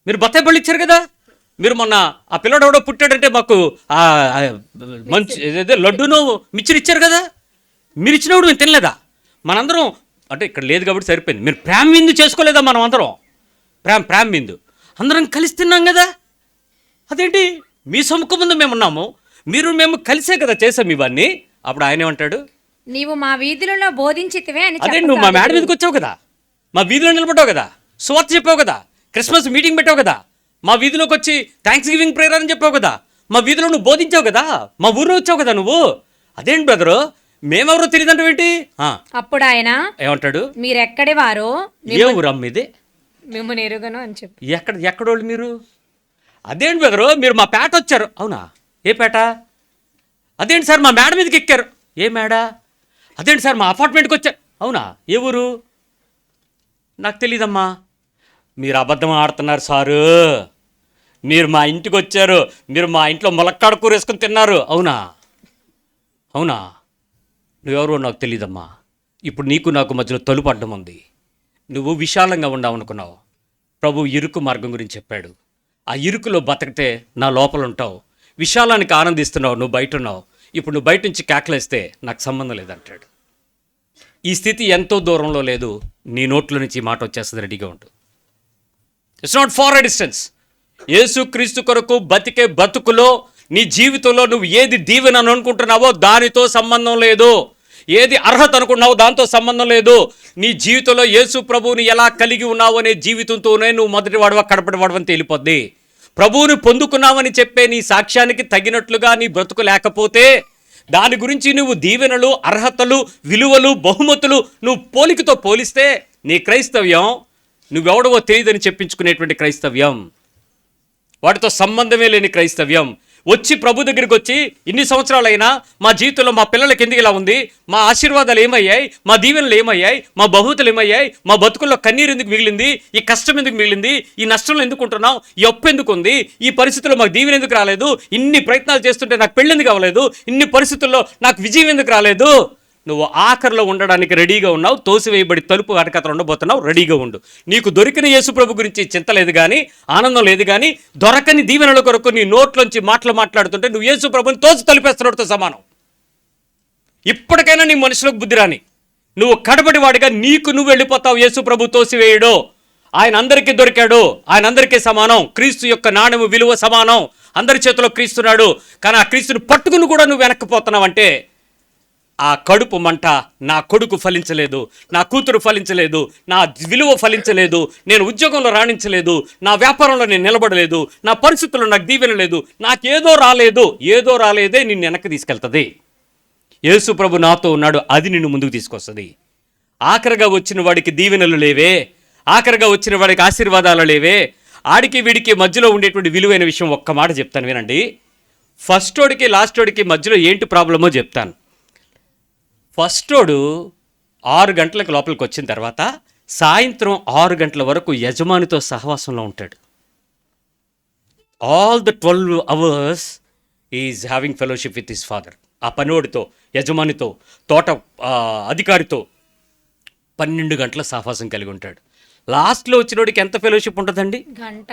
మీరు బత్తాయి పళ్ళు ఇచ్చారు కదా, మీరు మొన్న ఆ పిల్లడు ఎవడో పుట్టాడంటే మాకు మంచి లడ్డూను మిక్చర్ ఇచ్చారు కదా, మీరు ఇచ్చినప్పుడు మేము తినలేదా? మనందరం అంటే ఇక్కడ లేదు కాబట్టి సరిపోయింది. మీరు ప్రేమ విందు చేసుకోలేదా మనం అందరం? ప్రేమ్ బిందు అందరం కలిసి తిన్నాం కదా, అదేంటి మీ సముఖం ముందు మేము ఉన్నాము, మేము కలిసే కదా చేసాం ఇవన్నీ. అప్పుడు ఆయన ఏమంటాడు, నీవు మా వీధులలో బోధించితివే అని అదే నువ్వు మా మేడ మీదకి వచ్చావు కదా, మా వీధిలో నిలబడ్డావు కదా, సువార్త చెప్పావు కదా, క్రిస్మస్ మీటింగ్ పెట్టావు కదా, మా వీధిలోకి వచ్చి థ్యాంక్స్ గివింగ్ ప్రేయర్ అని చెప్పావు కదా, మా వీధిలో నువ్వు బోధించావు కదా, మా ఊరిలో వచ్చావు కదా నువ్వు. అదేంటి బ్రదరు మేమెవరో తెలియదంటే ఏంటి? అప్పుడు ఆయన ఏమంటాడు, మీరెక్కడి వారో ఏ ఊరు అమ్మ ఇది, మిమ్మల్ని ఎరుగను అని చెప్పి. ఎక్కడోళ్ళు మీరు? అదేంటి బ్రదరు మీరు మా పేట వచ్చారు. అవునా, ఏ పేట? అదేంటి సార్ మా మేడ మీదకి ఎక్కారు. ఏ మేడ? అదేంటి సార్ మా అపార్ట్మెంట్కి వచ్చారు. అవునా, ఏ ఊరు? నాకు తెలీదమ్మా. మీరు అబద్ధం ఆడుతున్నారు సారు, మీరు మా ఇంటికి వచ్చారు, మీరు మా ఇంట్లో ములక్కాడ కూర వేసుకుని తిన్నారు. అవునా, నువ్వెవరో నాకు తెలీదమ్మా. ఇప్పుడు నీకు నాకు మధ్యలో తలుపు అడ్డం ఉంది. నువ్వు విశాలంగా ఉండావనుకున్నావు. ప్రభు ఇరుకు మార్గం గురించి చెప్పాడు. ఆ ఇరుకులో బతకితే నా లోపల ఉంటావు, విశాలానికి ఆనందిస్తున్నావు, నువ్వు బయట ఉన్నావు. ఇప్పుడు నువ్వు బయట నుంచి కేకలేస్తే నాకు సంబంధం లేదంటాడు. ఈ స్థితి ఎంతో దూరంలో లేదు, నీ నోట్లో నుంచి మాట వచ్చేస్తుంది, రెడీగా ఉంటు. It's not far a distance. Yesu Kristu కొరకు బతికే బతుకులో నీ జీవితంలో నువ్వు ఏది దీవెన అని అనుకుంటున్నావో దానితో సంబంధం లేదు, ఏది అర్హత అనుకుంటున్నావో దాంతో సంబంధం లేదు. నీ జీవితంలో యేసు ప్రభువుని ఎలా కలిగి ఉన్నావు అనే జీవితంతోనే నువ్వు మొదటి వాడవా కడపటి వాడవని తేలిపోద్ది. ప్రభువుని పొందుకున్నావని చెప్పే నీ సాక్ష్యానికి తగినట్లుగా నీ బ్రతుకు లేకపోతే, దాని గురించి నువ్వు దీవెనలు, అర్హతలు, విలువలు, బహుమతులు నువ్వు పోలికతో పోలిస్తే నీ క్రైస్తవ్యం నువ్వెవడవో తెలియదని చెప్పించుకునేటువంటి క్రైస్తవ్యం, వాటితో సంబంధమే లేని క్రైస్తవ్యం. వచ్చి ప్రభు దగ్గరికి వచ్చి ఇన్ని సంవత్సరాలైనా మా జీవితంలో మా పిల్లలకి ఎందుకు ఇలా ఉంది, మా ఆశీర్వాదాలు ఏమయ్యాయి, మా దీవెనలు ఏమయ్యాయి, మా బహుమతులు ఏమయ్యాయి, మా బతుకుల్లో కన్నీరు ఎందుకు మిగిలింది, ఈ కష్టం ఎందుకు మిగిలింది, ఈ నష్టంలో ఎందుకు ఉంటున్నాం, ఈ అప్పు ఎందుకు ఉంది, ఈ పరిస్థితుల్లో మాకు దీవెన ఎందుకు రాలేదు, ఇన్ని ప్రయత్నాలు చేస్తుంటే నాకు పెళ్ళి ఎందుకు అవ్వలేదు, ఇన్ని పరిస్థితుల్లో నాకు విజయం ఎందుకు రాలేదు. నువ్వు ఆఖరిలో ఉండడానికి రెడీగా ఉన్నావు, తోసివేయబడి తలుపు వెనకతలు ఉండబోతున్నావు, రెడీగా ఉండు. నీకు దొరికిన యేసు ప్రభు గురించి చింత లేదు కానీ, ఆనందం లేదు కానీ, దొరకని దీవెనల కొరకు నీ నోట్లోంచి మాట్లాడుతుంటే నువ్వు యేసు ప్రభుని తోసి తలుపేస్తున్నతో సమానం. ఇప్పటికైనా నీ మనుషులకు బుద్ధి రాని, నువ్వు కడబడి వాడిగా నీకు నువ్వు వెళ్ళిపోతావు. యేసు ప్రభు తోసివేయడు, ఆయన అందరికీ దొరికాడు, ఆయన అందరికీ సమానం. క్రీస్తు యొక్క నాణ్యము విలువ సమానం, అందరి చేతిలో క్రీస్తున్నాడు. కానీ ఆ క్రీస్తుని పట్టుకుని కూడా నువ్వు వెనక్కిపోతున్నావంటే ఆ కడుపు మంట, నా కొడుకు ఫలించలేదు, నా కూతురు ఫలించలేదు, నా విలువ ఫలించలేదు, నేను ఉద్యోగంలో రాణించలేదు, నా వ్యాపారంలో నేను నిలబడలేదు, నా పరిస్థితుల్లో నాకు దీవెన లేదు, నాకేదో రాలేదే నిన్ను వెనక్కి తీసుకెళ్తుంది. యేసు ప్రభు నాతో ఉన్నాడు, అది నిన్ను ముందుకు తీసుకొస్తుంది. ఆఖరిగా వచ్చిన వాడికి దీవెనలు లేవే, ఆఖరిగా వచ్చిన వాడికి ఆశీర్వాదాలు లేవే, ఆడికి వీడికి మధ్యలో ఉండేటువంటి విలువైన విషయం ఒక్క మాట చెప్తాను వినండి. ఫస్టోడికి లాస్టోడికి మధ్యలో ఏంటి ప్రాబ్లమో చెప్తాను. ఫస్టోడు 6 గంటలకు లోపలికి వచ్చిన తర్వాత సాయంత్రం 6 గంటల వరకు యజమానితో సహవాసంలో ఉంటాడు. All the 12 hours is having fellowship with his father. ఆ పనివాడితో, యజమానితో, తోట అధికారితో 12 గంటల సహవాసం కలిగి ఉంటాడు. లాస్ట్లో వచ్చినోడికి ఎంత ఫెలోషిప్ ఉంటుందండి? గంట.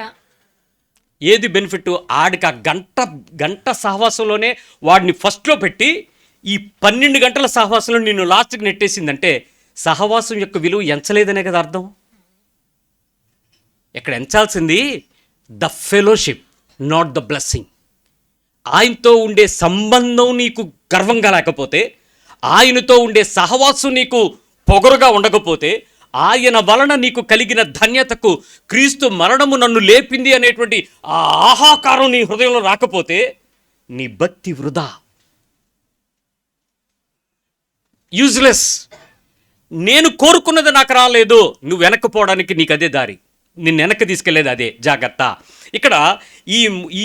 ఏది బెనిఫిట్? ఆడికి ఆ గంట సహవాసంలోనే వాడిని ఫస్ట్లో పెట్టి ఈ 12 గంటల సహవాసంలో నిన్ను లాస్ట్కి నెట్టేసిందంటే సహవాసం యొక్క విలువ ఎంచలేదనే కదా అర్థం. ఇక్కడ ఎంచాల్సింది the fellowship, not the blessing. ఆయనతో ఉండే సంబంధం నీకు గర్వంగా లేకపోతే, ఆయనతో ఉండే సహవాసం నీకు పొగరుగా ఉండకపోతే, ఆయన వలన నీకు కలిగిన ధన్యతకు క్రీస్తు మరణము నన్ను లేపింది అనేటువంటి ఆ ఆహాకారం నీ హృదయంలో రాకపోతే నీ భక్తి వృధా, యూజ్లెస్. నేను కోరుకున్నది నాకు రాలేదు, నువ్వు వెనక్కిపోవడానికి నీకు అదే దారి, నిన్ను వెనక్కి తీసుకెళ్లేది అదే. జాగ్రత్త. ఇక్కడ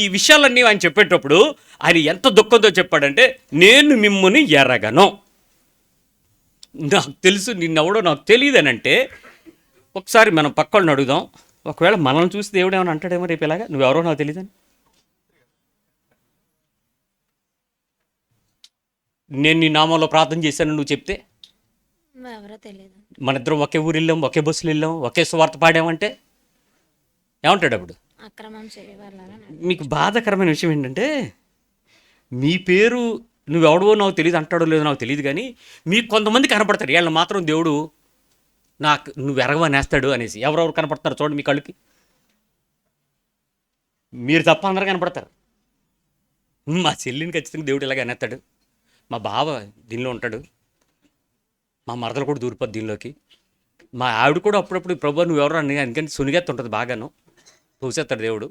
ఈ విషయాలన్నీ ఆయన చెప్పేటప్పుడు ఆయన ఎంత దుఃఖంతో చెప్పాడంటే, నేను మిమ్ముని ఎరగను, నాకు తెలుసు నిన్నెవడో నాకు తెలియదనంటే. ఒకసారి మనం పక్కలను అడుగుదాం, ఒకవేళ మనల్ని చూసి దేవుడు ఏమైనా అంటాడేమో రేపు ఇలాగా, నువ్వెవరో నాకు తెలియదని. నేను నీ నామంలో ప్రార్థన చేశాను నువ్వు చెప్తే, ఎవరో తెలియదు, మన ఇద్దరం ఒకే ఊరు వెళ్ళాం, ఒకే బస్సులు వెళ్ళాం, ఒకే సువార్త పాడామంటే ఏమంటాడు అప్పుడు? అక్రమం చేయవాళ్ళ. మీకు బాధాకరమైన విషయం ఏంటంటే, మీ పేరు నువ్వెవడవో నాకు తెలియదు అంటాడో లేదో నాకు తెలియదు కానీ మీకు కొంతమంది కనపడతారు, వీళ్ళని మాత్రం దేవుడు నాకు నువ్వు ఎరగవనేస్తాడు అనేసి. ఎవరెవరు కనపడతారు చూడండి మీ కళ్ళకి. మీరు తప్ప అందరూ కనపడతారు. మా చెల్లిని ఖచ్చితంగా దేవుడు ఇలాగ అనేస్తాడు, మా బావ దీనిలో ఉంటాడు, మా మరదలు కూడా దూరిపోద్ది దీనిలోకి, మా ఆవిడ కూడా అప్పుడప్పుడు ప్రభు నువ్వు ఎవరు అని అందుకని సునిగెత్త ఉంటుంది బాగాను, చూసేస్తాడు దేవుడు.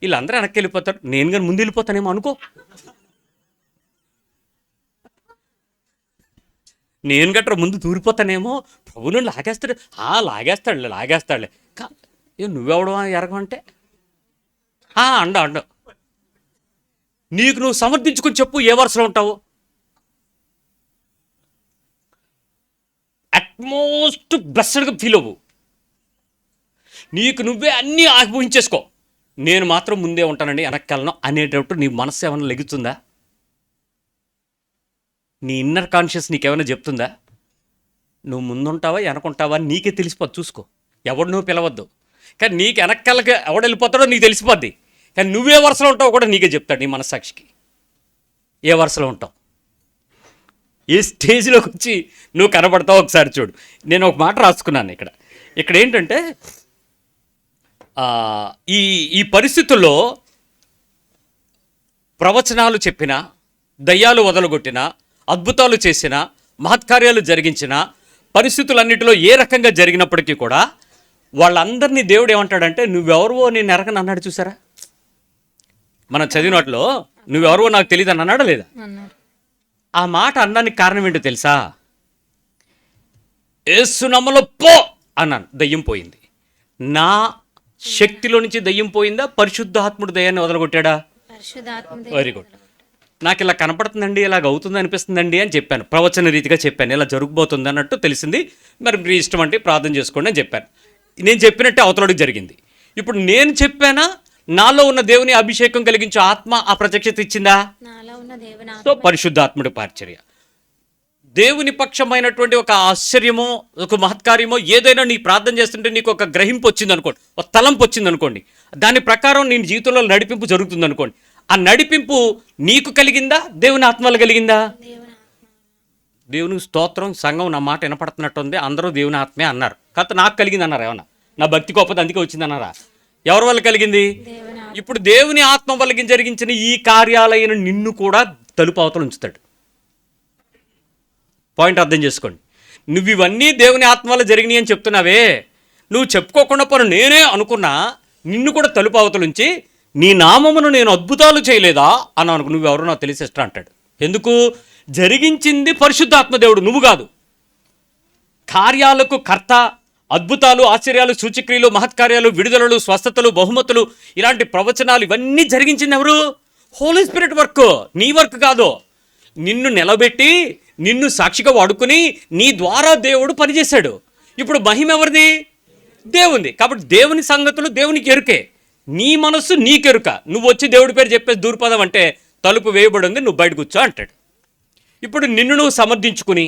వీళ్ళందరూ వెనక్కి వెళ్ళిపోతారు, నేను కానీ ముందు వెళ్ళిపోతానేమో అనుకో. నేను గట్రా ముందు దూరిపోతానేమో, ప్రభుని లాగేస్తాడు. లాగేస్తాడులే నువ్వెవడవా ఎరగమంటే అండ నీకు నువ్వు సమర్థించుకుని చెప్పు, ఏ వరుసలో ఉంటావు? అట్మోస్ట్ బ్లెస్సడ్గా ఫీల్ అవ్వు, నీకు నువ్వే అన్నీ ఊహించేసుకో, నేను మాత్రం ముందే ఉంటానండి వెనక్కెళ్ళను అనేటప్పుడు నీ మనస్సు ఏమైనా లెగుతుందా? నీ ఇన్నర్ కాన్షియస్ నీకేమైనా చెప్తుందా? నువ్వు ముందుంటావా వెనకుంటావా నీకే తెలిసిపోద్ది, చూసుకో. ఎవడు నువ్వు పిలవద్దు, కానీ నీకు వెనక్కలకి ఎవడు వెళ్ళిపోతాడో నీకు తెలిసిపోద్ది. కానీ నువ్వే వరుసలో ఉంటావు కూడా నీకే చెప్తాడు నీ మనస్సాక్షికి, ఏ వరుసలో ఉంటావు, ఏ స్టేజ్లోకి వచ్చి నువ్వు కనబడతావు ఒకసారి చూడు. నేను ఒక మాట రాసుకున్నాను ఇక్కడ ఏంటంటే ఈ పరిస్థితుల్లో ప్రవచనాలు చెప్పిన, దయ్యాలు వదలగొట్టిన, అద్భుతాలు చేసిన, మహత్కార్యాలు జరిగించిన పరిస్థితులన్నిటిలో ఏ రకంగా జరిగినప్పటికీ కూడా వాళ్ళందరినీ దేవుడు ఏమంటాడంటే నువ్వెవరివో నేను ఎరగని అన్నాడు. చూసారా, మనం చదివిన వాటిలో నువ్వెవరివో నాకు తెలియదు అని అన్నాడా లేదా? ఆ మాట అనడానికి కారణం ఏంటో తెలుసా? యేసునామములో పో అన్నాను, దయ్యం పోయింది. నా శక్తిలో నుంచి దయ్యం పోయిందా, పరిశుద్ధాత్ముడు దయ్యాన్ని వదలగొట్టాడా? Very good. నాకు ఇలా కనపడుతుందండి, ఇలాగ అవుతుంది అనిపిస్తుందండి అని చెప్పాను, ప్రవచన రీతిగా చెప్పాను, ఇలా జరుగుబోతుంది అన్నట్టు తెలిసింది. మరి మీ ఇష్టం అంటే ప్రార్థన చేసుకోండి అని చెప్పాను. నేను చెప్పినట్టే అవతలడికి జరిగింది. ఇప్పుడు నేను చెప్పానా, నాలో ఉన్న దేవుని అభిషేకం కలిగించే ఆత్మ ఆ ప్రత్యక్షత ఇచ్చిందా? సో పరిశుద్ధాత్ముడి పరిచర్య, దేవుని పక్షమైనటువంటి ఒక ఆశ్చర్యమో ఒక మహత్కార్యమో ఏదైనా నీ ప్రార్థన చేస్తుంటే నీకు ఒక గ్రహింపు వచ్చింది అనుకోండి, ఒక తలంపు వచ్చింది అనుకోండి, దాని ప్రకారం నీ జీవితంలో నడిపింపు జరుగుతుంది అనుకోండి. ఆ నడిపింపు నీకు కలిగిందా, దేవుని ఆత్మలు కలిగిందా? దేవుని స్తోత్రం. సంఘం నా మాట వినపడుతున్నట్టుంది, అందరూ దేవుని ఆత్మే అన్నారు, కాకపోతే నాకు కలిగింది అన్నారు. ఏమన్నా నా భక్తి గొప్పది అందుకే వచ్చింది అన్నారా? ఎవరి వల్ల కలిగింది? ఇప్పుడు దేవుని ఆత్మ వల్ల జరిగించిన ఈ కార్యాలైన నిన్ను కూడా తలుపు అవతల ఉంచుతాడు. పాయింట్ అర్థం చేసుకోండి. నువ్వు ఇవన్నీ దేవుని ఆత్మ వల్ల జరిగినాయి అని చెప్తున్నావే, నువ్వు చెప్పుకోకుండా పోను నేనే అనుకున్నా, నిన్ను కూడా తలుపు అవతల ఉంచి నీ నామమును నేను అద్భుతాలు చేయలేదా అని అనుకు, నువ్వెవరో నాకు తెలిసి ఇష్టం అంటాడు. ఎందుకు? జరిగించింది పరిశుద్ధాత్మ దేవుడు, నువ్వు కాదు. కార్యాలకు కర్త, అద్భుతాలు, ఆశ్చర్యాలు, సూచక్రియలు, మహత్కార్యాలు, విడుదలలు, స్వస్థతలు, బహుమతులు, ఇలాంటి ప్రవచనాలు ఇవన్నీ జరిగించింది ఎవరు? హోలీ స్పిరిట్ వర్క్, నీ వర్క్ కాదు. నిన్ను నిలబెట్టి నిన్ను సాక్షిగా వాడుకుని నీ ద్వారా దేవుడు పనిచేశాడు. ఇప్పుడు మహిమ ఎవరిది? దేవుంది. కాబట్టి దేవుని సంగతులు దేవునికి ఎరుకే, నీ మనస్సు నీకెరుక. నువ్వు వచ్చి దేవుడి పేరు చెప్పేసి దూరిపోదాం అంటే తలుపు వేయబడి ఉంది, నువ్వు బయట కూర్చో అంటాడు. ఇప్పుడు నిన్ను నువ్వు సమర్థించుకుని,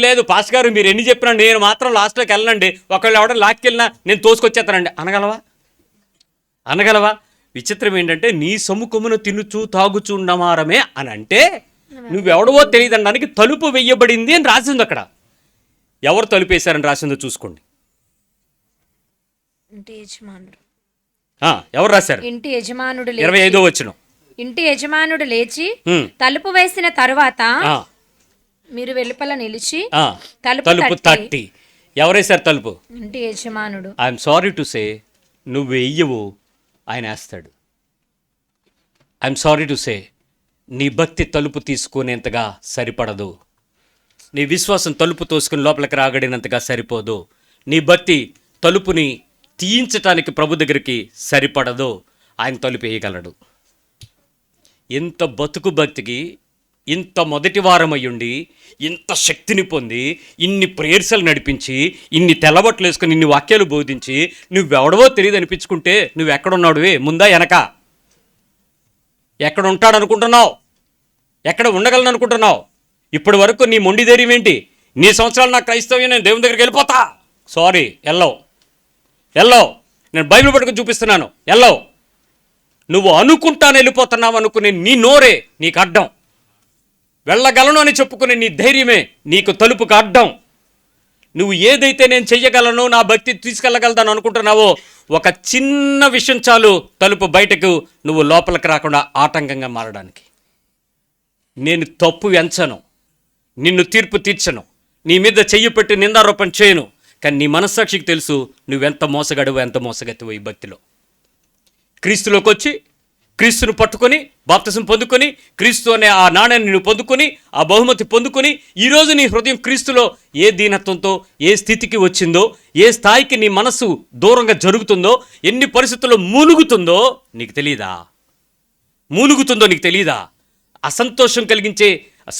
లేదు పాస్ గారు మీరు ఎన్ని చెప్పినా నేను మాత్రం లాస్ట్లోకి వెళ్ళండి, ఒకళ్ళు ఎవడో లాక్కెళ్ళినా నేను తోసుకొచ్చేస్తానండి అనగలవా? విచిత్రం ఏంటంటే నీ సముఖమును తినుచు తాగుచు ఉండమారమే అని అంటే నువ్వెవడవో తెలియదనడానికి తలుపు వెయ్యబడింది అని రాసింది అక్కడ. ఎవరు తలుపు వేశారని రాసిందో చూసుకోండి. ఎవరు రాశారు? ఇంటి యజమానుడు 25వ వచనం. ఇంటి యజమానుడు లేచి తలుపు వేసిన తరువాత మీరు వెలుపల నిలిచి తలుపు తట్టి. ఎవరేశారు తలుపు? ఇంటి యజమానుడు. ఐఎమ్ సారీ టు సే, నువ్వు వెయ్యవు, ఆయన వేస్తాడు. ఐఎమ్ సారీ టు సే, నీ భక్తి తలుపు తీసుకునేంతగా సరిపడదు, నీ విశ్వాసం తలుపు తోసుకుని లోపలికి రాగడినంతగా సరిపోదు, నీ భక్తి తలుపుని తీయించటానికి ప్రభు దగ్గరికి సరిపడదు, ఆయన తలుపు వేయగలడు. ఇంత బతుకు భక్తికి ఇంత మొదటి వారం అయ్యుండి ఇంత శక్తిని పొంది ఇన్ని ప్రేయర్సలు నడిపించి ఇన్ని తెల్లబట్లు వేసుకుని ఇన్ని వాక్యాలు బోధించి నువ్వెవడవో తెలియదు అనిపించుకుంటే నువ్వు ఎక్కడున్నాడువే? ముందా వెనక? ఎక్కడ ఉంటాడనుకుంటున్నావు? ఎక్కడ ఉండగలను అనుకుంటున్నావు? ఇప్పటి వరకు నీ మొండి ధైర్యం ఏంటి? నీ సంవత్సరాలు నాకు క్రైస్తవ్యం, నేను దేవుని దగ్గరికి వెళ్ళిపోతా. సారీ, వెళ్ళవు. నేను బైబిల్ పట్టుకుని చూపిస్తున్నాను, వెళ్ళవు. నువ్వు అనుకుంటాను వెళ్ళిపోతున్నావు అనుకునే నీ నోరే నీకు అడ్డం. వెళ్ళగలను అని చెప్పుకునే నీ ధైర్యమే నీకు తలుపుకు అడ్డం. నువ్వు ఏదైతే నేను చెయ్యగలను, నా భక్తి తీసుకెళ్ళగలదాను అనుకుంటున్నావో ఒక చిన్న విషయం చాలు తలుపు బయటకు నువ్వు లోపలికి రాకుండా ఆటంకంగా మారడానికి. నేను తప్పు ఎంచను, నిన్ను తీర్పు తీర్చను, నీ మీద చెయ్యి పెట్టి నిందారోపణ చేయను. కానీ నీ మనస్సాక్షికి తెలుసు నువ్వెంత మోసగాడువో, ఎంత మోసగెత్తువో ఈ భక్తిలో. క్రీస్తులోకి వచ్చి క్రీస్తును పట్టుకొని బాప్తిసం పొందుకొని క్రీస్తు అనే ఆ నాణ్యాన్ని నువ్వు పొందుకొని ఆ బహుమతి పొందుకొని ఈరోజు నీ హృదయం క్రీస్తులో ఏ దీనత్వంతో ఏ స్థితికి వచ్చిందో, ఏ స్థాయికి నీ మనస్సు దూరంగా జరుగుతుందో, ఎన్ని పరిస్థితుల్లో మూలుగుతుందో నీకు తెలియదా? మూలుగుతుందో నీకు తెలియదా? అసంతోషం కలిగించే,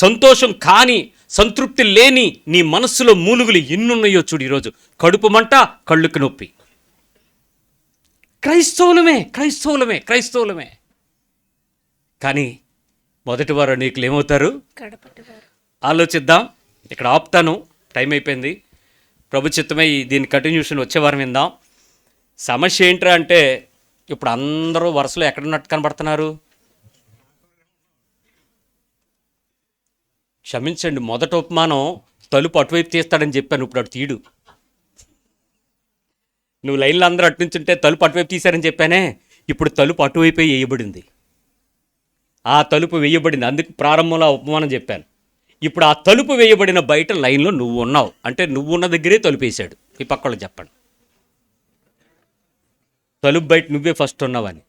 సంతోషం కాని, సంతృప్తి లేని నీ మనస్సులో మూలుగులు ఎన్నున్నాయో చూడు ఈరోజు. కడుపు మంట, కళ్ళుకి నొప్పి. క్రైస్తవులమే క్రైస్తవులమే క్రైస్తవులమే కానీ మొదటి వారు అనేకులు ఏమవుతారు? ఆలోచిద్దాం. ఇక్కడ ఆపుతాను, టైం అయిపోయింది. ప్రభు చిత్తమై దీని కంటిన్యూషన్ వచ్చే వారం విందాం. సమస్య ఏంట్రా అంటే ఇప్పుడు అందరూ వరుసలో ఎక్కడున్నట్టు కనబడుతున్నారు? క్షమించండి, మొదట ఉపమానం తలుపు అటువైపు తీస్తాడని చెప్పాను, ఇప్పుడు అటు తీయడు. నువ్వు లైన్లో అందరూ అటు నుంచి ఉంటే తలుపు అటువైపు తీశారని చెప్పానే, ఇప్పుడు తలుపు అటువైపు వేయబడింది. ఆ తలుపు వేయబడింది, అందుకు ప్రారంభంలో ఉపమానం చెప్పాను. ఇప్పుడు ఆ తలుపు వేయబడిన బయట లైన్లో నువ్వు ఉన్నావు అంటే నువ్వు ఉన్న దగ్గరే తలుపు వేసాడు. ఈ పక్కలో చెప్పండి, తలుపు బయట నువ్వే ఫస్ట్ ఉన్నావని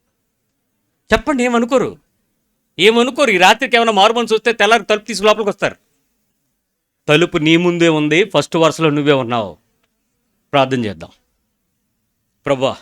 చెప్పండి. ఏమనుకోరు? ఈ రాత్రికి ఏమైనా మారుమని చూస్తే తెల్లారి తలుపు తీసి లోపలికి వస్తారు. తలుపు నీ ముందే ఉంది, ఫస్ట్ వరుసలో నువ్వే ఉన్నావు. ప్రార్థన చేద్దాం. ప్రభువా,